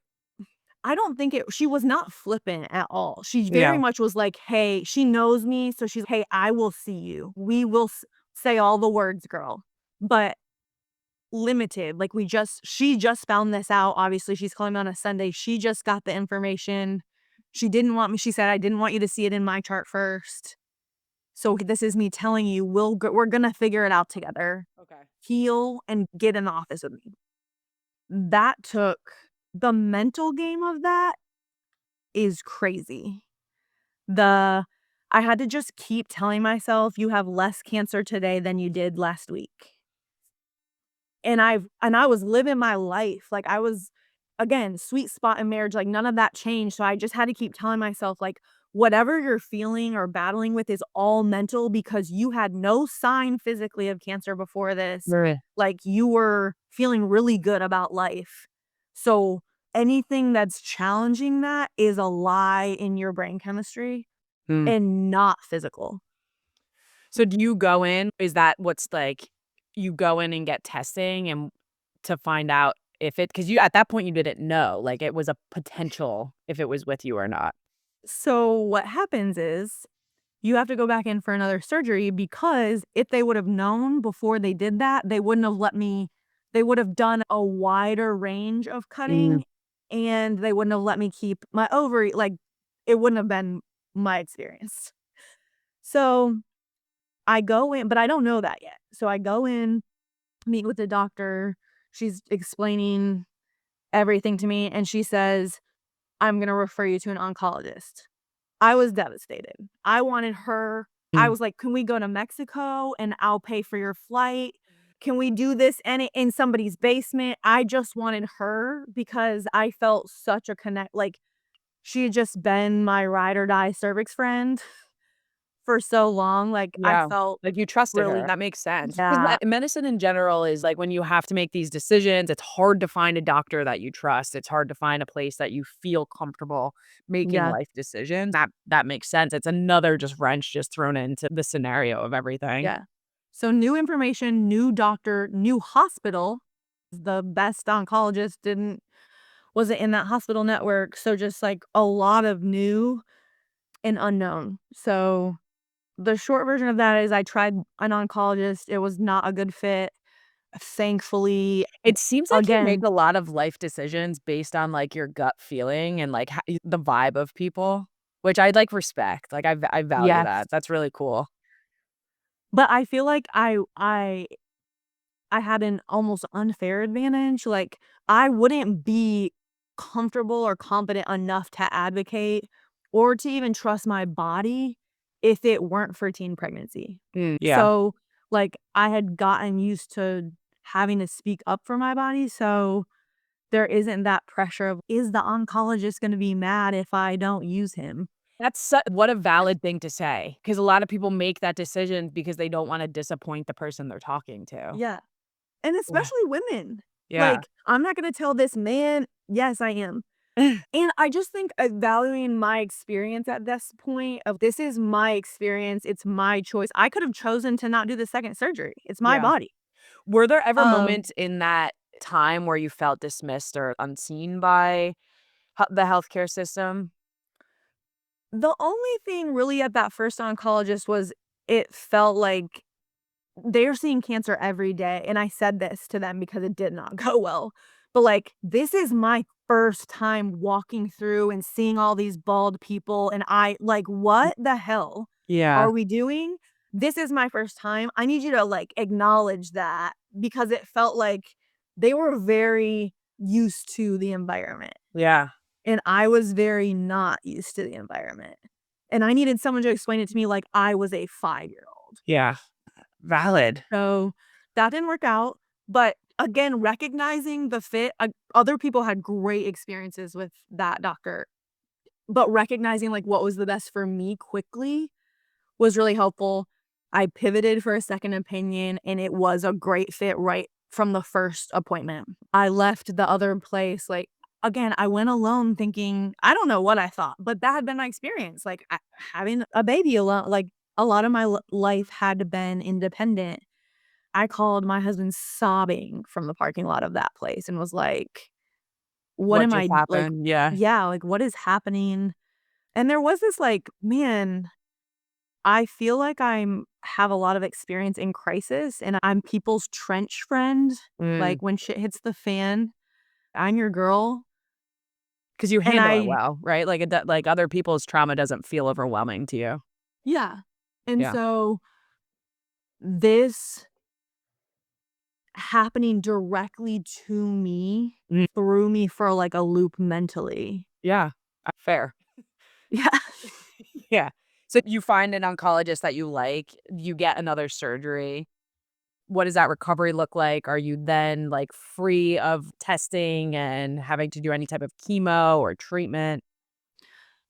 I don't think she was not flippant at all. She very Yeah. much was like, hey, she knows me. So she's, hey, I will see you. We will say all the words, girl. But limited. Like she just found this out. Obviously, she's calling me on a Sunday. She just got the information. She didn't want me. She said, I didn't want you to see it in my chart first. So this is me telling you, we're going to figure it out together. Okay. Heal and get in the office with me. That took the mental game of that is crazy. I had to just keep telling myself you have less cancer today than you did last week. And I was living my life. Like I was, again, sweet spot in marriage, like none of that changed. So I just had to keep telling myself, like, whatever you're feeling or battling with is all mental because you had no sign physically of cancer before this. Right. Like you were feeling really good about life. So anything that's challenging that is a lie in your brain chemistry and not physical. So do you go in? Is that what's like you go in and get testing and to find out if it, because you at that point you didn't know, like it was a potential if it was with you or not. So what happens is you have to go back in for another surgery because if they would have known before they did that, they wouldn't have let me, they would have done a wider range of cutting and they wouldn't have let me keep my ovary. Like it wouldn't have been my experience. So I go in, but I don't know that yet. So I go in, meet with the doctor. She's explaining everything to me and she says, I'm going to refer you to an oncologist. I was devastated. I wanted her. I was like, can we go to Mexico and I'll pay for your flight? Can we do this in somebody's basement? I just wanted her because I felt such a connect. Like she had just been my ride or die cervix friend for so long. Like I Yeah. felt Like you trusted really, her. That makes sense. 'Cause yeah, medicine in general is like when you have to make these decisions, it's hard to find a doctor that you trust. It's hard to find a place that you feel comfortable making yeah, life decisions. That makes sense. It's another just wrench just thrown into the scenario of everything. yeah. So new information, new doctor, new hospital. The best oncologist wasn't in that hospital network. So just like a lot of new and unknown. So the short version of that is I tried an oncologist. It was not a good fit. Thankfully, It seems like you make again, a lot of life decisions based on like your gut feeling and like the vibe of people, which I like respect. Like I value yes. that. That's really cool. But I feel like I had an almost unfair advantage. Like I wouldn't be comfortable or confident enough to advocate or to even trust my body if it weren't for teen pregnancy. Yeah. So like I had gotten used to having to speak up for my body. So there isn't that pressure of, is the oncologist gonna be mad if I don't use him? That's what a valid thing to say, because a lot of people make that decision because they don't wanna disappoint the person they're talking to. Yeah. And Yeah. especially women. Yeah. Like, I'm not gonna tell this man. Yes, I am. And I just think, valuing my experience at this point of this is my experience, it's my choice. I could have chosen to not do the second surgery. It's my Yeah. body. Were there ever Um, moments in that time where you felt dismissed or unseen by the healthcare system? the only thing really at that first oncologist was it felt like they're seeing cancer every day, and I said this to them because it did not go well. But, like, this is my first time walking through and seeing all these bald people, and I like, "What the hell Yeah. are we doing? This is my first time. I need you to, like, acknowledge that," because it felt like they were very used to the environment, Yeah. and I was very not used to the environment, and I needed someone to explain it to me like I was a 5-year-old. Yeah. Valid. So, that didn't work out, but again, recognizing the fit, other people had great experiences with that doctor, but recognizing, like, what was the best for me quickly was really helpful. I pivoted for a second opinion, and it was a great fit right from the first appointment. I left the other place, like again, I went alone thinking I don't know what I thought, but that had been my experience, like, having a baby alone like, a lot of my life had been independent. I called my husband sobbing from the parking lot of that place and was like, "What What am just I like?" happened? Yeah. Yeah, like, "What is happening?" And there was this like, "Man, I feel like I'm have a lot of experience in crisis, and I'm people's trench friend, Mm. like, when shit hits the fan, I'm your girl." 'Cause you And handle it I well, right? Like, like, other people's trauma doesn't feel overwhelming to you. yeah. And Yeah. so this happening directly to me Mm. threw me for, like, a loop mentally. Yeah. Fair. Yeah. Yeah. So you find an oncologist that you like, you get another surgery. What does that recovery look like? Are you then, like, free of testing and having to do any type of chemo or treatment?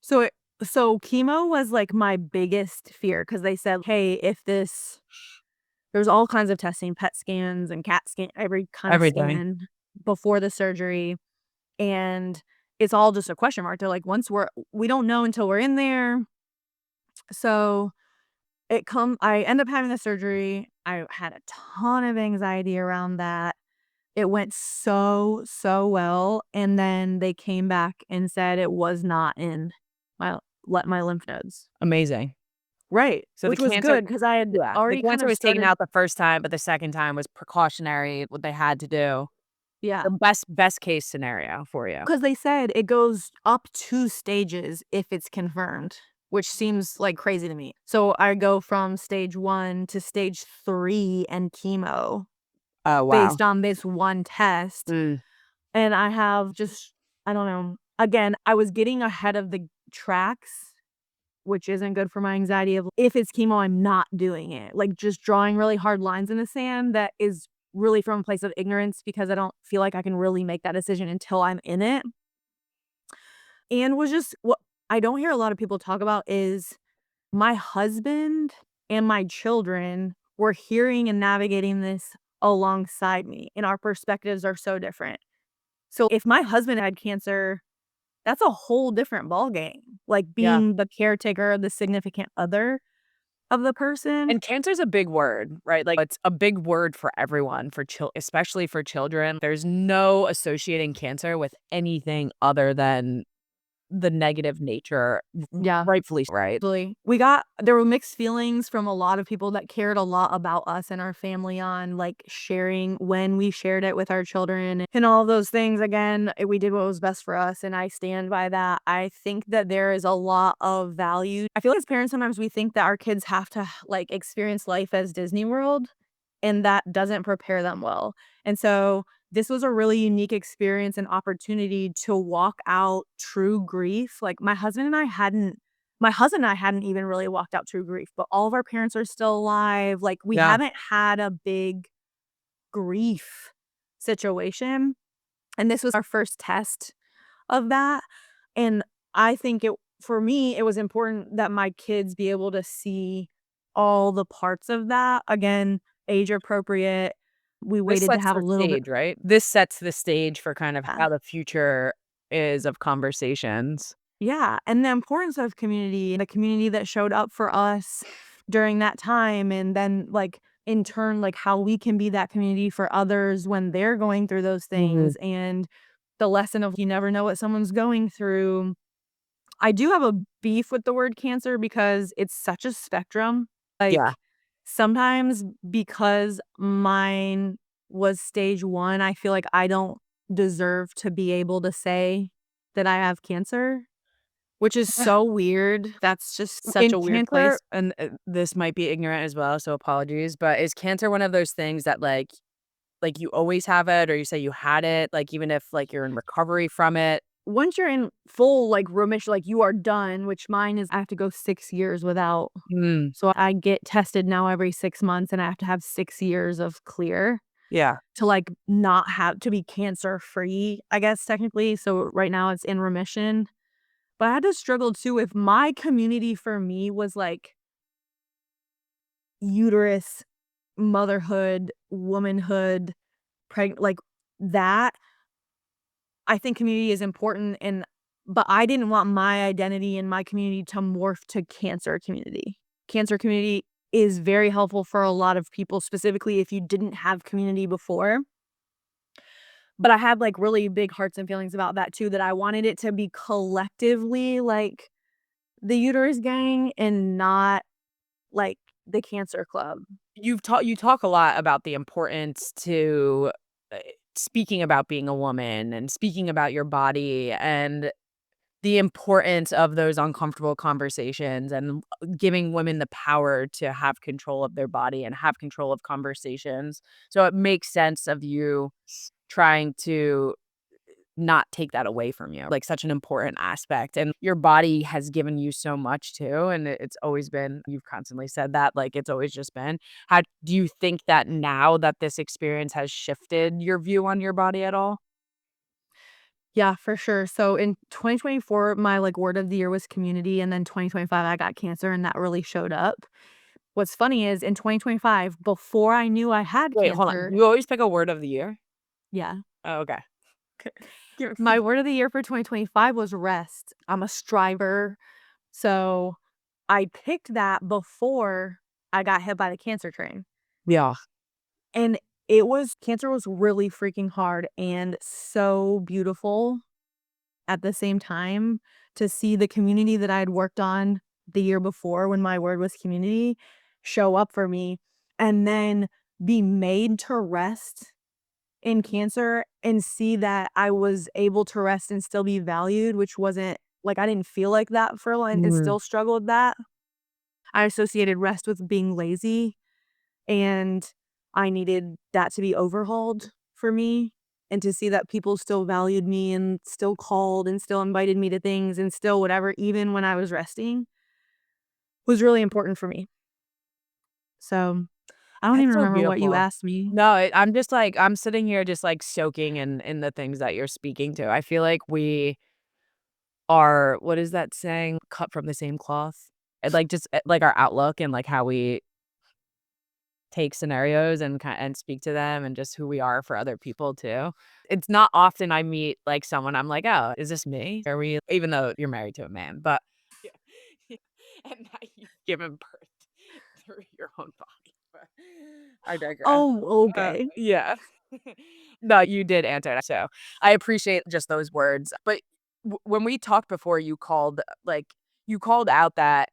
So so chemo was, like, my biggest fear because they said, "Hey, if this" there's all kinds of testing, PET scans and CAT scan, every kind of Everything. scan before the surgery, and it's all just a question mark. They're like, "Once we don't know until we're in there." So, I end up having the surgery. I had a ton of anxiety around that. It went so, so well, and then they came back and said it was not in my my lymph nodes. Amazing. Right, So the which was cancer good because I had yeah, the already kind cancer of was taken started out the first time, but the second time was precautionary, what they had to do. yeah, The best case scenario for you. because they said it goes up 2 stages if it's confirmed, which seems like crazy to me. So I go from stage 1 to stage 3 and chemo Oh, wow. based on this one test, Mm. and I have just I don't know. Again, I was getting ahead of the tracks, which isn't good for my anxiety of if it's chemo, I'm not doing it. Like, just drawing really hard lines in the sand that is really from a place of ignorance because I don't feel like I can really make that decision until I'm in it. And was just what I don't hear a lot of people talk about is my husband and my children were hearing and navigating this alongside me, and our perspectives are so different. So if my husband had cancer, that's a whole different ballgame, like Yeah. being the caretaker, the significant other of the person. And cancer's a big word, right? Like, it's a big word for everyone, for especially for children. There's no associating cancer with anything other than the negative nature, Yeah. rightfully right? Absolutely. There were mixed feelings from a lot of people that cared a lot about us and our family on, like, sharing when we shared it with our children and all of those things. Again, we did what was best for us, and I stand by that. I think that there is a lot of value. I feel like as parents, sometimes we think that our kids have to, like, experience life as Disney World, and that doesn't prepare them well. And so this was a really unique experience and opportunity to walk out true grief. Like, my husband and I hadn't even really walked out true grief, but all of our parents are still alive. Like, we Yeah. haven't had a big grief situation, and this was our first test of that, and I think it for me, it was important that my kids be able to see all the parts of that. Again, age appropriate. We This waited to sets have a the little bit stage, right? This sets the stage for kind of yeah. how the future is of conversations. Yeah, and the importance of community, and the community that showed up for us during that time, and then, like, in turn, like, how we can be that community for others when they're going through those things, and the lesson of you never know what someone's going through. I do have a beef with the word cancer because it's such a spectrum. Yeah. Like, sometimes because mine was stage 1, I feel like I don't deserve to be able to say that I have cancer, which is so weird. That's just such In a weird cancer, place. and this might be ignorant as well, so apologies, but is cancer one of those things that like you always have it, or you say you had it, like even if like you're in recovery from it? Once you're in full, like, remission, like, you are done, which mine is I have to go 6 years without. Mm, So I get tested now every 6 months, and I have to have 6 years of clear yeah. to, like, not have to be cancer free, I guess, technically. So right now it's in remission. But I had to struggle too if my community for me was, like, uterus, motherhood, womanhood, like, that. I think community is important, but I didn't want my identity and my community to morph to cancer community. Cancer community is very helpful for a lot of people, specifically if you didn't have community before. But I had, like, really big hearts and feelings about that too, that I wanted it to be collectively, like, the Uterus Gang and not, like, the Cancer Club. You talk a lot about the importance to, speaking about being a woman and speaking about your body and the importance of those uncomfortable conversations and giving women the power to have control of their body and have control of conversations. So it makes sense of you trying to not take that away from you, like such an important aspect. And your body has given you so much too. And it's always been, you've constantly said that, like it's always just been. How do you think that now that this experience has shifted your view on your body at all? Yeah, for sure. So in 2024, my, like, word of the year was community, and then 2025, I got cancer, and that really showed up. What's funny is in 2025, before I knew I had Wait, hold on. cancer. You always pick a word of the year? Yeah. Oh, okay. Give My word of the year for 2025 was rest. I'm a striver, so I picked that before I got hit by the cancer train, Yeah. and it was cancer was really freaking hard and so beautiful at the same time to see the community that I had worked on the year before when my word was community show up for me, and then be made to rest in cancer and see that I was able to rest and still be valued, which wasn't like, I didn't feel like that for a while and Mm. still struggled with that. I associated rest with being lazy, and I needed that to be overhauled for me, and to see that people still valued me and still called and still invited me to things and still whatever, even when I was resting, was really important for me. So, I don't even That's so remember what you beautiful. asked me. No, I'm just like I'm sitting here just like soaking in the things that you're speaking to. I feel like we are, what is that saying? Cut from the same cloth. And like just like our outlook and like how we take scenarios and and speak to them and just who we are for other people too. It's not often I meet like someone I'm like, "Oh, is this me? Are we," even though you're married to a man, but yeah. And that you've given birth through your own body. But I digress. Oh, okay. Yeah. No, you did answer that, so I appreciate just those words. But when we talked before, you called out that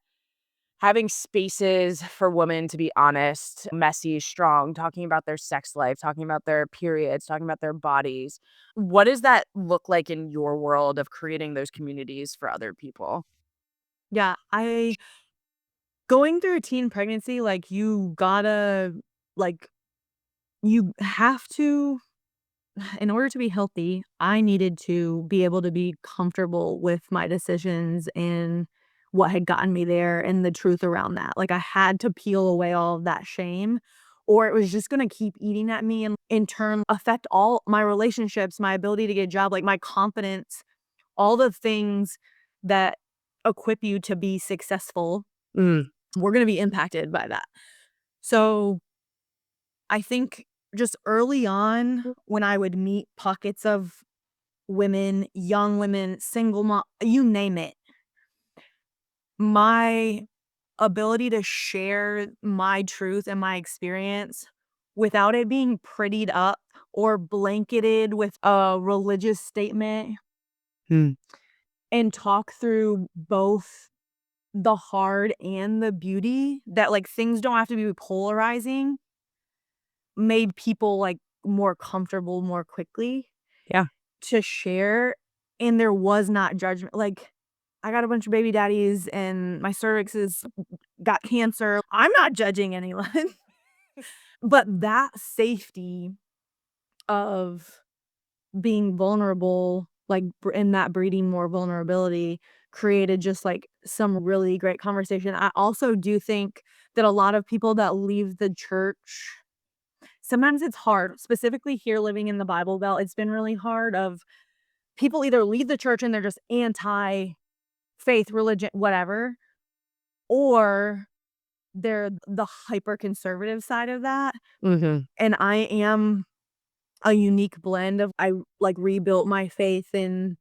having spaces for women to be honest, messy, strong, talking about their sex life, talking about their periods, talking about their bodies. What does that look like in your world of creating those communities for other people? Yeah, I going through a teen pregnancy, like, you gotta like, you have to in order to be healthy, I needed to be able to be comfortable with my decisions and what had gotten me there and the truth around that. Like, I had to peel away all of that shame, or it was just gonna keep eating at me and in turn affect all my relationships, my ability to get a job, like, my confidence, all the things that equip you to be successful, Mm, we're gonna be impacted by that. So, I think just early on when I would meet pockets of women, young women, single mom, you name it, my ability to share my truth and my experience without it being prettied up or blanketed with a religious statement Hmm. and talk through both the hard and the beauty that, like, things don't have to be polarizing, made people, like, more comfortable more quickly Yeah. to share, and there was not judgment. Like, I got a bunch of baby daddies and my cervix is got cancer. I'm not judging anyone, but that safety of being vulnerable, like, and that breeding more vulnerability created just, like, some really great conversation. I also do think that a lot of people that leave the church sometimes it's hard, specifically here living in the Bible Belt, it's been really hard of people either leave the church and they're just anti-faith, religion, whatever, or they're the hyper conservative side of that, Mhm. and I am a unique blend of I, like, rebuilt my faith and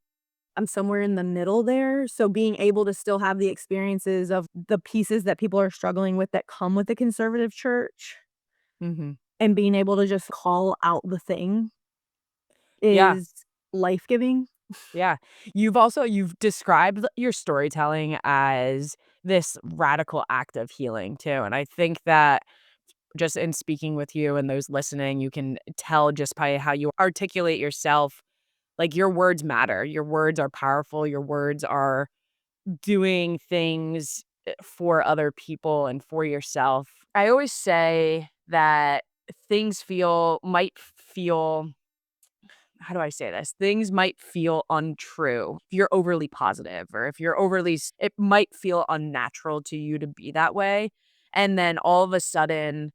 I'm somewhere in the middle there, so being able to still have the experiences of the pieces that people are struggling with that come with the conservative church Mhm. and being able to just call out the thing Yeah. is life-giving. Yeah. You've described your storytelling as this radical act of healing too, and I think that just in speaking with you and those listening, you can tell just by how you articulate yourself, like, your words matter. Your words are powerful. Your words are doing things, for other people and for yourself. I always say that things feel how do I say this? Things might feel untrue if you're overly positive or if you're it might feel unnatural to you to be that way. And then all of a sudden,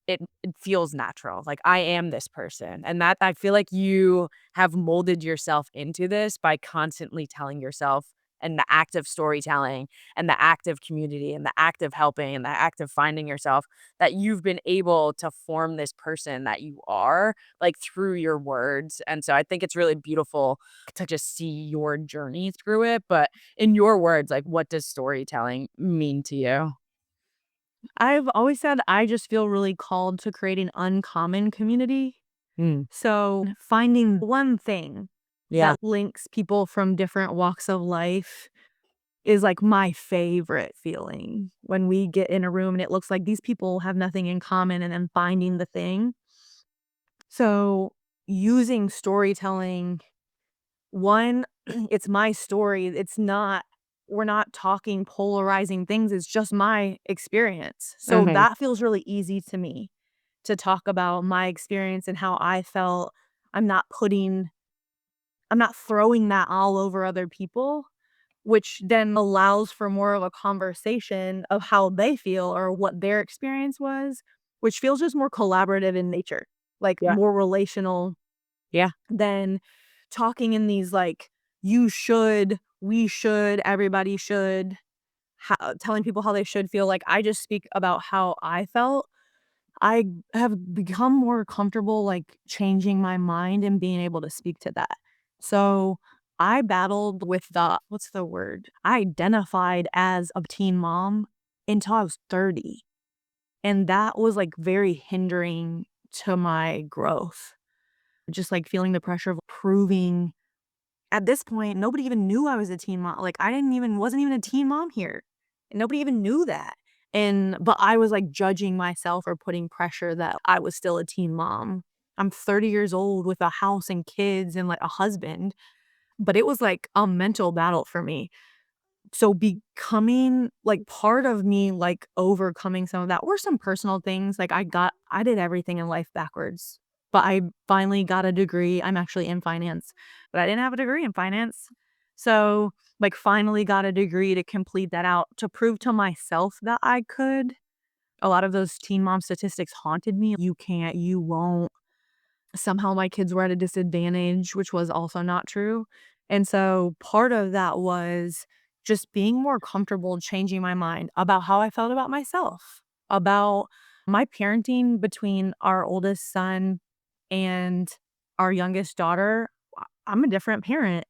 it feels natural. Like, I am this person. And that I feel like you have molded yourself into this by constantly telling yourself and the act of storytelling and the act of community and the act of helping and the act of finding yourself that you've been able to form this person that you are, like, through your words. And so I think it's really beautiful to just see your journey through it. But in your words, like, what does storytelling mean to you? I've always said I just feel really called to creating uncommon community. Mm. So finding one thing Yeah. that links people from different walks of life is like my favorite feeling when we get in a room and it looks like these people have nothing in common and then finding the thing. So using storytelling, one, it's my story. We're not talking polarizing things. It's just my experience. So Mhm. that feels really easy to me to talk about my experience and how I felt. I'm not putting I'm not throwing that all over other people, which then allows for more of a conversation of how they feel or what their experience was, which feels just more collaborative in nature, like Yeah. more relational Yeah. than talking in these like, you should, we should, everybody should, telling people how they should feel. Like, I just speak about how I felt. I have become more comfortable, like, changing my mind and being able to speak to that. So, I battled with the what's the word? I identified as a teen mom until I was 30, and that was, like, very hindering to my growth. Just, like, feeling the pressure of proving at this point, nobody even knew I was a teen mom. Like, I didn't even wasn't even a teen mom here. And nobody even knew that. But I was, like, judging myself or putting pressure that I was still a teen mom. I'm 30 years old with a house and kids and, like, a husband, but it was, like, a mental battle for me. So becoming like, part of me, like, overcoming some of that were some personal things, like, I did everything in life backwards, but I finally got a degree. I'm actually in finance, but I didn't have a degree in finance. So, like, finally got a degree to complete that out to prove to myself that I could. A lot of those teen mom statistics haunted me. You can't, you won't. Somehow my kids were at a disadvantage, which was also not true. And so part of that was just being more comfortable changing my mind about how I felt about myself, about my parenting between our oldest son and our youngest daughter. I'm a different parent.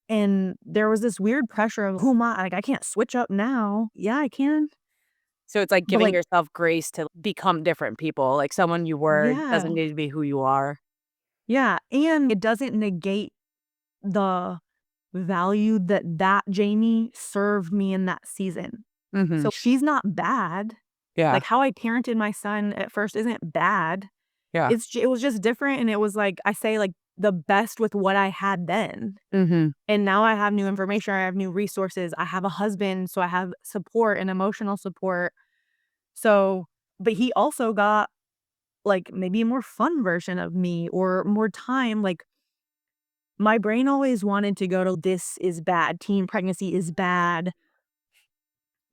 And there was this weird pressure of who am I? Like, I can't switch up now. Yeah, I can. So it's like But, giving like yourself grace to become different people. Like someone you were doesn't yeah. need to be who you are. Yeah, and it doesn't negate the value that that Jamie served me in that season. Mhm. So she's not bad. Yeah. Like, how I parented my son at first isn't bad. Yeah. It was just different, and it was, like, I say, like, the best with what I had then. Mhm. And now I have new information, I have new resources, I have a husband, so I have support and emotional support. So but he also got, like, maybe a more fun version of me or more time, like, my brain always wanted to go to, "This is bad, teen pregnancy is bad,"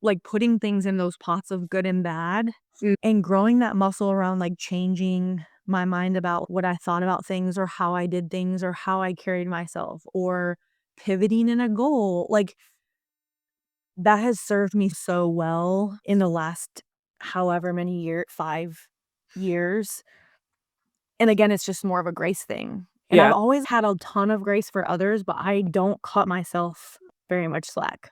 like, putting things in those pots of good and bad, Mm. and growing that muscle around, like, changing my mind about what I thought about things or how I did things or how I carried myself or pivoting in a goal, like, that has served me so well in the last however many 5 years, and again, it's just more of a grace thing, and I've Yeah. always had a ton of grace for others, but I don't cut myself very much slack.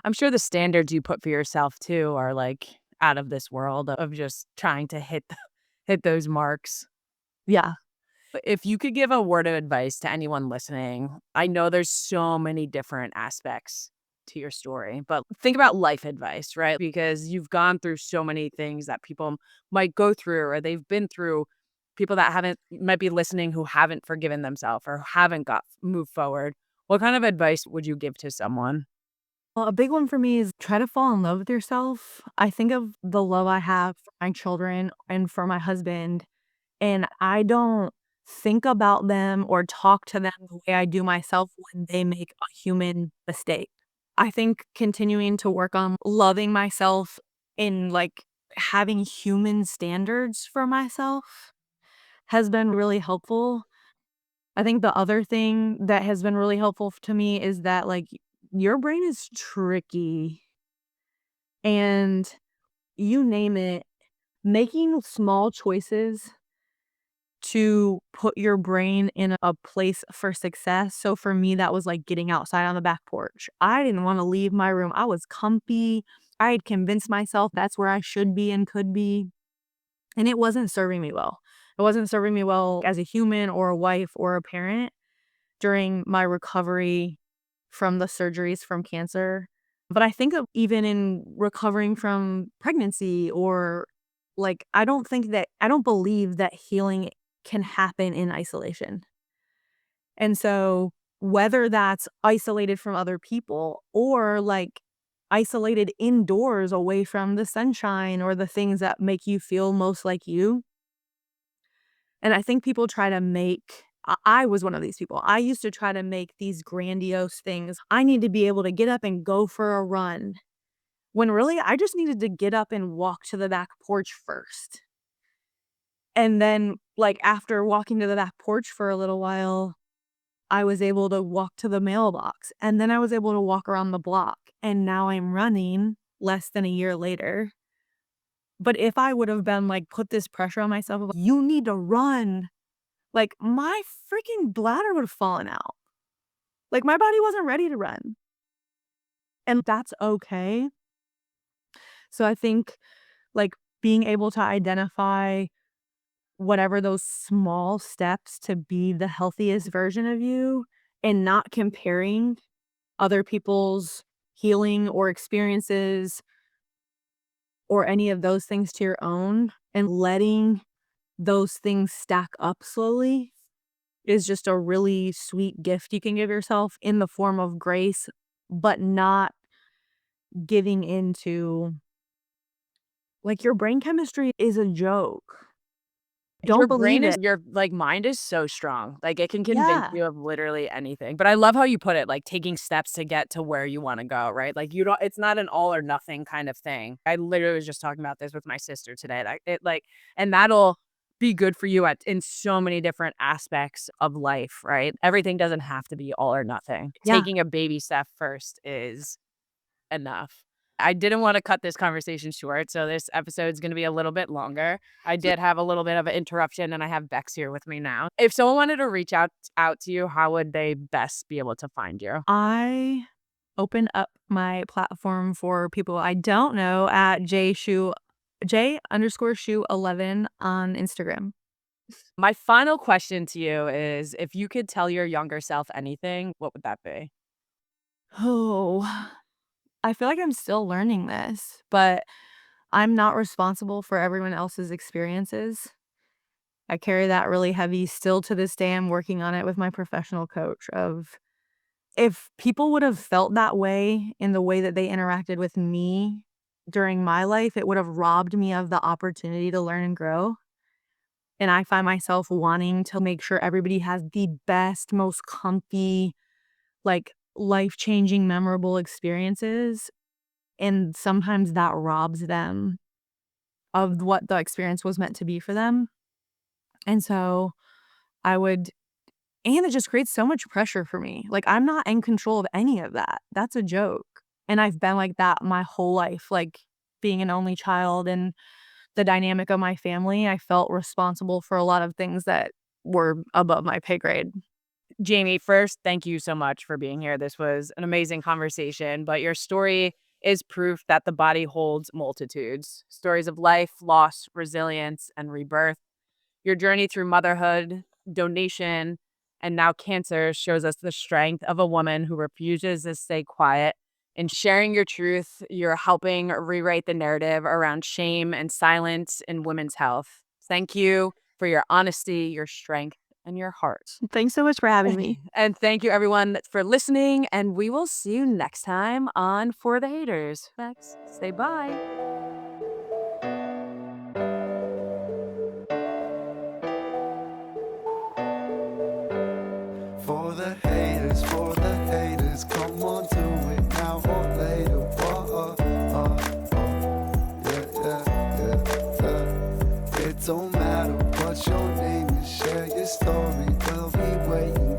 I'm sure the standards you put for yourself too are like out of this world of just trying to hit hit those marks. Yeah. If you could give a word of advice to anyone listening, I know there's so many different aspects to your story, but think about life advice, right? Because you've gone through so many things that people might go through or they've been through. People that haven't might be listening who haven't forgiven themselves or haven't got moved forward. What kind of advice would you give to someone? Well, a big one for me is try to fall in love with yourself. I think of the love I have for my children and for my husband, and I don't think about them or talk to them the way I do myself when they make a human mistake. I think continuing to work on loving myself in like having human standards for myself has been really helpful. I think the other thing that has been really helpful to me is that like your brain is tricky and you name it, making small choices to put your brain in a place for success. So for me, that was like getting outside on the back porch. I didn't want to leave my room. I was comfy. I had convinced myself that's where I should be and could be. And it wasn't serving me well. It wasn't serving me well as a human or a wife or a parent during my recovery from the surgeries from cancer. But I think of even in recovering from pregnancy or like, I don't believe that healing can happen in isolation. And so, whether that's isolated from other people or like isolated indoors away from the sunshine or the things that make you feel most like you. And I think people try to make, I was one of these people. I used to try to make these grandiose things. I need to be able to get up and go for a run. When really, I just needed to get up and walk to the back porch first. And then, like, after walking to the back porch for a little while, I was able to walk to the mailbox, and then I was able to walk around the block, and now I'm running less than a year later. But if I would have been, like, put this pressure on myself of, "You need to run," like, my freaking bladder would have fallen out. Like, my body wasn't ready to run, and that's okay. So I think, like, being able to identify whatever those small steps to be the healthiest version of you and not comparing other people's healing or experiences or any of those things to your own and letting those things stack up slowly is just a really sweet gift you can give yourself in the form of grace, but not giving into like your brain chemistry is a joke. Your Don't believe brain is it. your, like, mind is so strong. Like, it can convince Yeah. you of literally anything. But I love how you put it, like, taking steps to get to where you wanna go, right? Like, you don't it's not an all or nothing kind of thing. I literally was just talking about this with my sister today. That it, like and that'll be good for you at in so many different aspects of life, right? Everything doesn't have to be all or nothing. Yeah. Taking a baby step first is enough. I didn't wanna cut this conversation short, so this episode's gonna be a little bit longer. I did have a little bit of an interruption, and I have Bex here with me now. If someone wanted to reach out to you, how would they best be able to find you? I open up my platform for people I don't know at J_shoe11 on Instagram. My final question to you is, if you could tell your younger self anything, what would that be? Oh, I feel like I'm still learning this, but I'm not responsible for everyone else's experiences. I carry that really heavy still to this day. I'm working on it with my professional coach of if people would have felt that way in the way that they interacted with me during my life, it would have robbed me of the opportunity to learn and grow. And I find myself wanting to make sure everybody has the best, most comfy, like life-changing, memorable experiences. And sometimes that robs them of what the experience was meant to be for them. And so I would and it just creates so much pressure for me. Like, I'm not in control of any of that. That's a joke. And I've been like that my whole life, like being an only child and the dynamic of my family. I felt responsible for a lot of things that were above my pay grade. Jamie, first, thank you so much for being here. This was an amazing conversation, but your story is proof that the body holds multitudes, stories of life, loss, resilience, and rebirth. Your journey through motherhood, donation, and now cancer shows us the strength of a woman who refuses to stay quiet. In sharing your truth, you're helping rewrite the narrative around shame and silence in women's health. Thank you for your honesty, your strength, and your heart. Thanks so much for having me. And thank you, everyone, for listening. And we will see you next time on For the Haters. Thanks. Say bye. For the haters, come on, do it now or later. Yeah. It don't matter what your name is, share your story. We'll be waiting.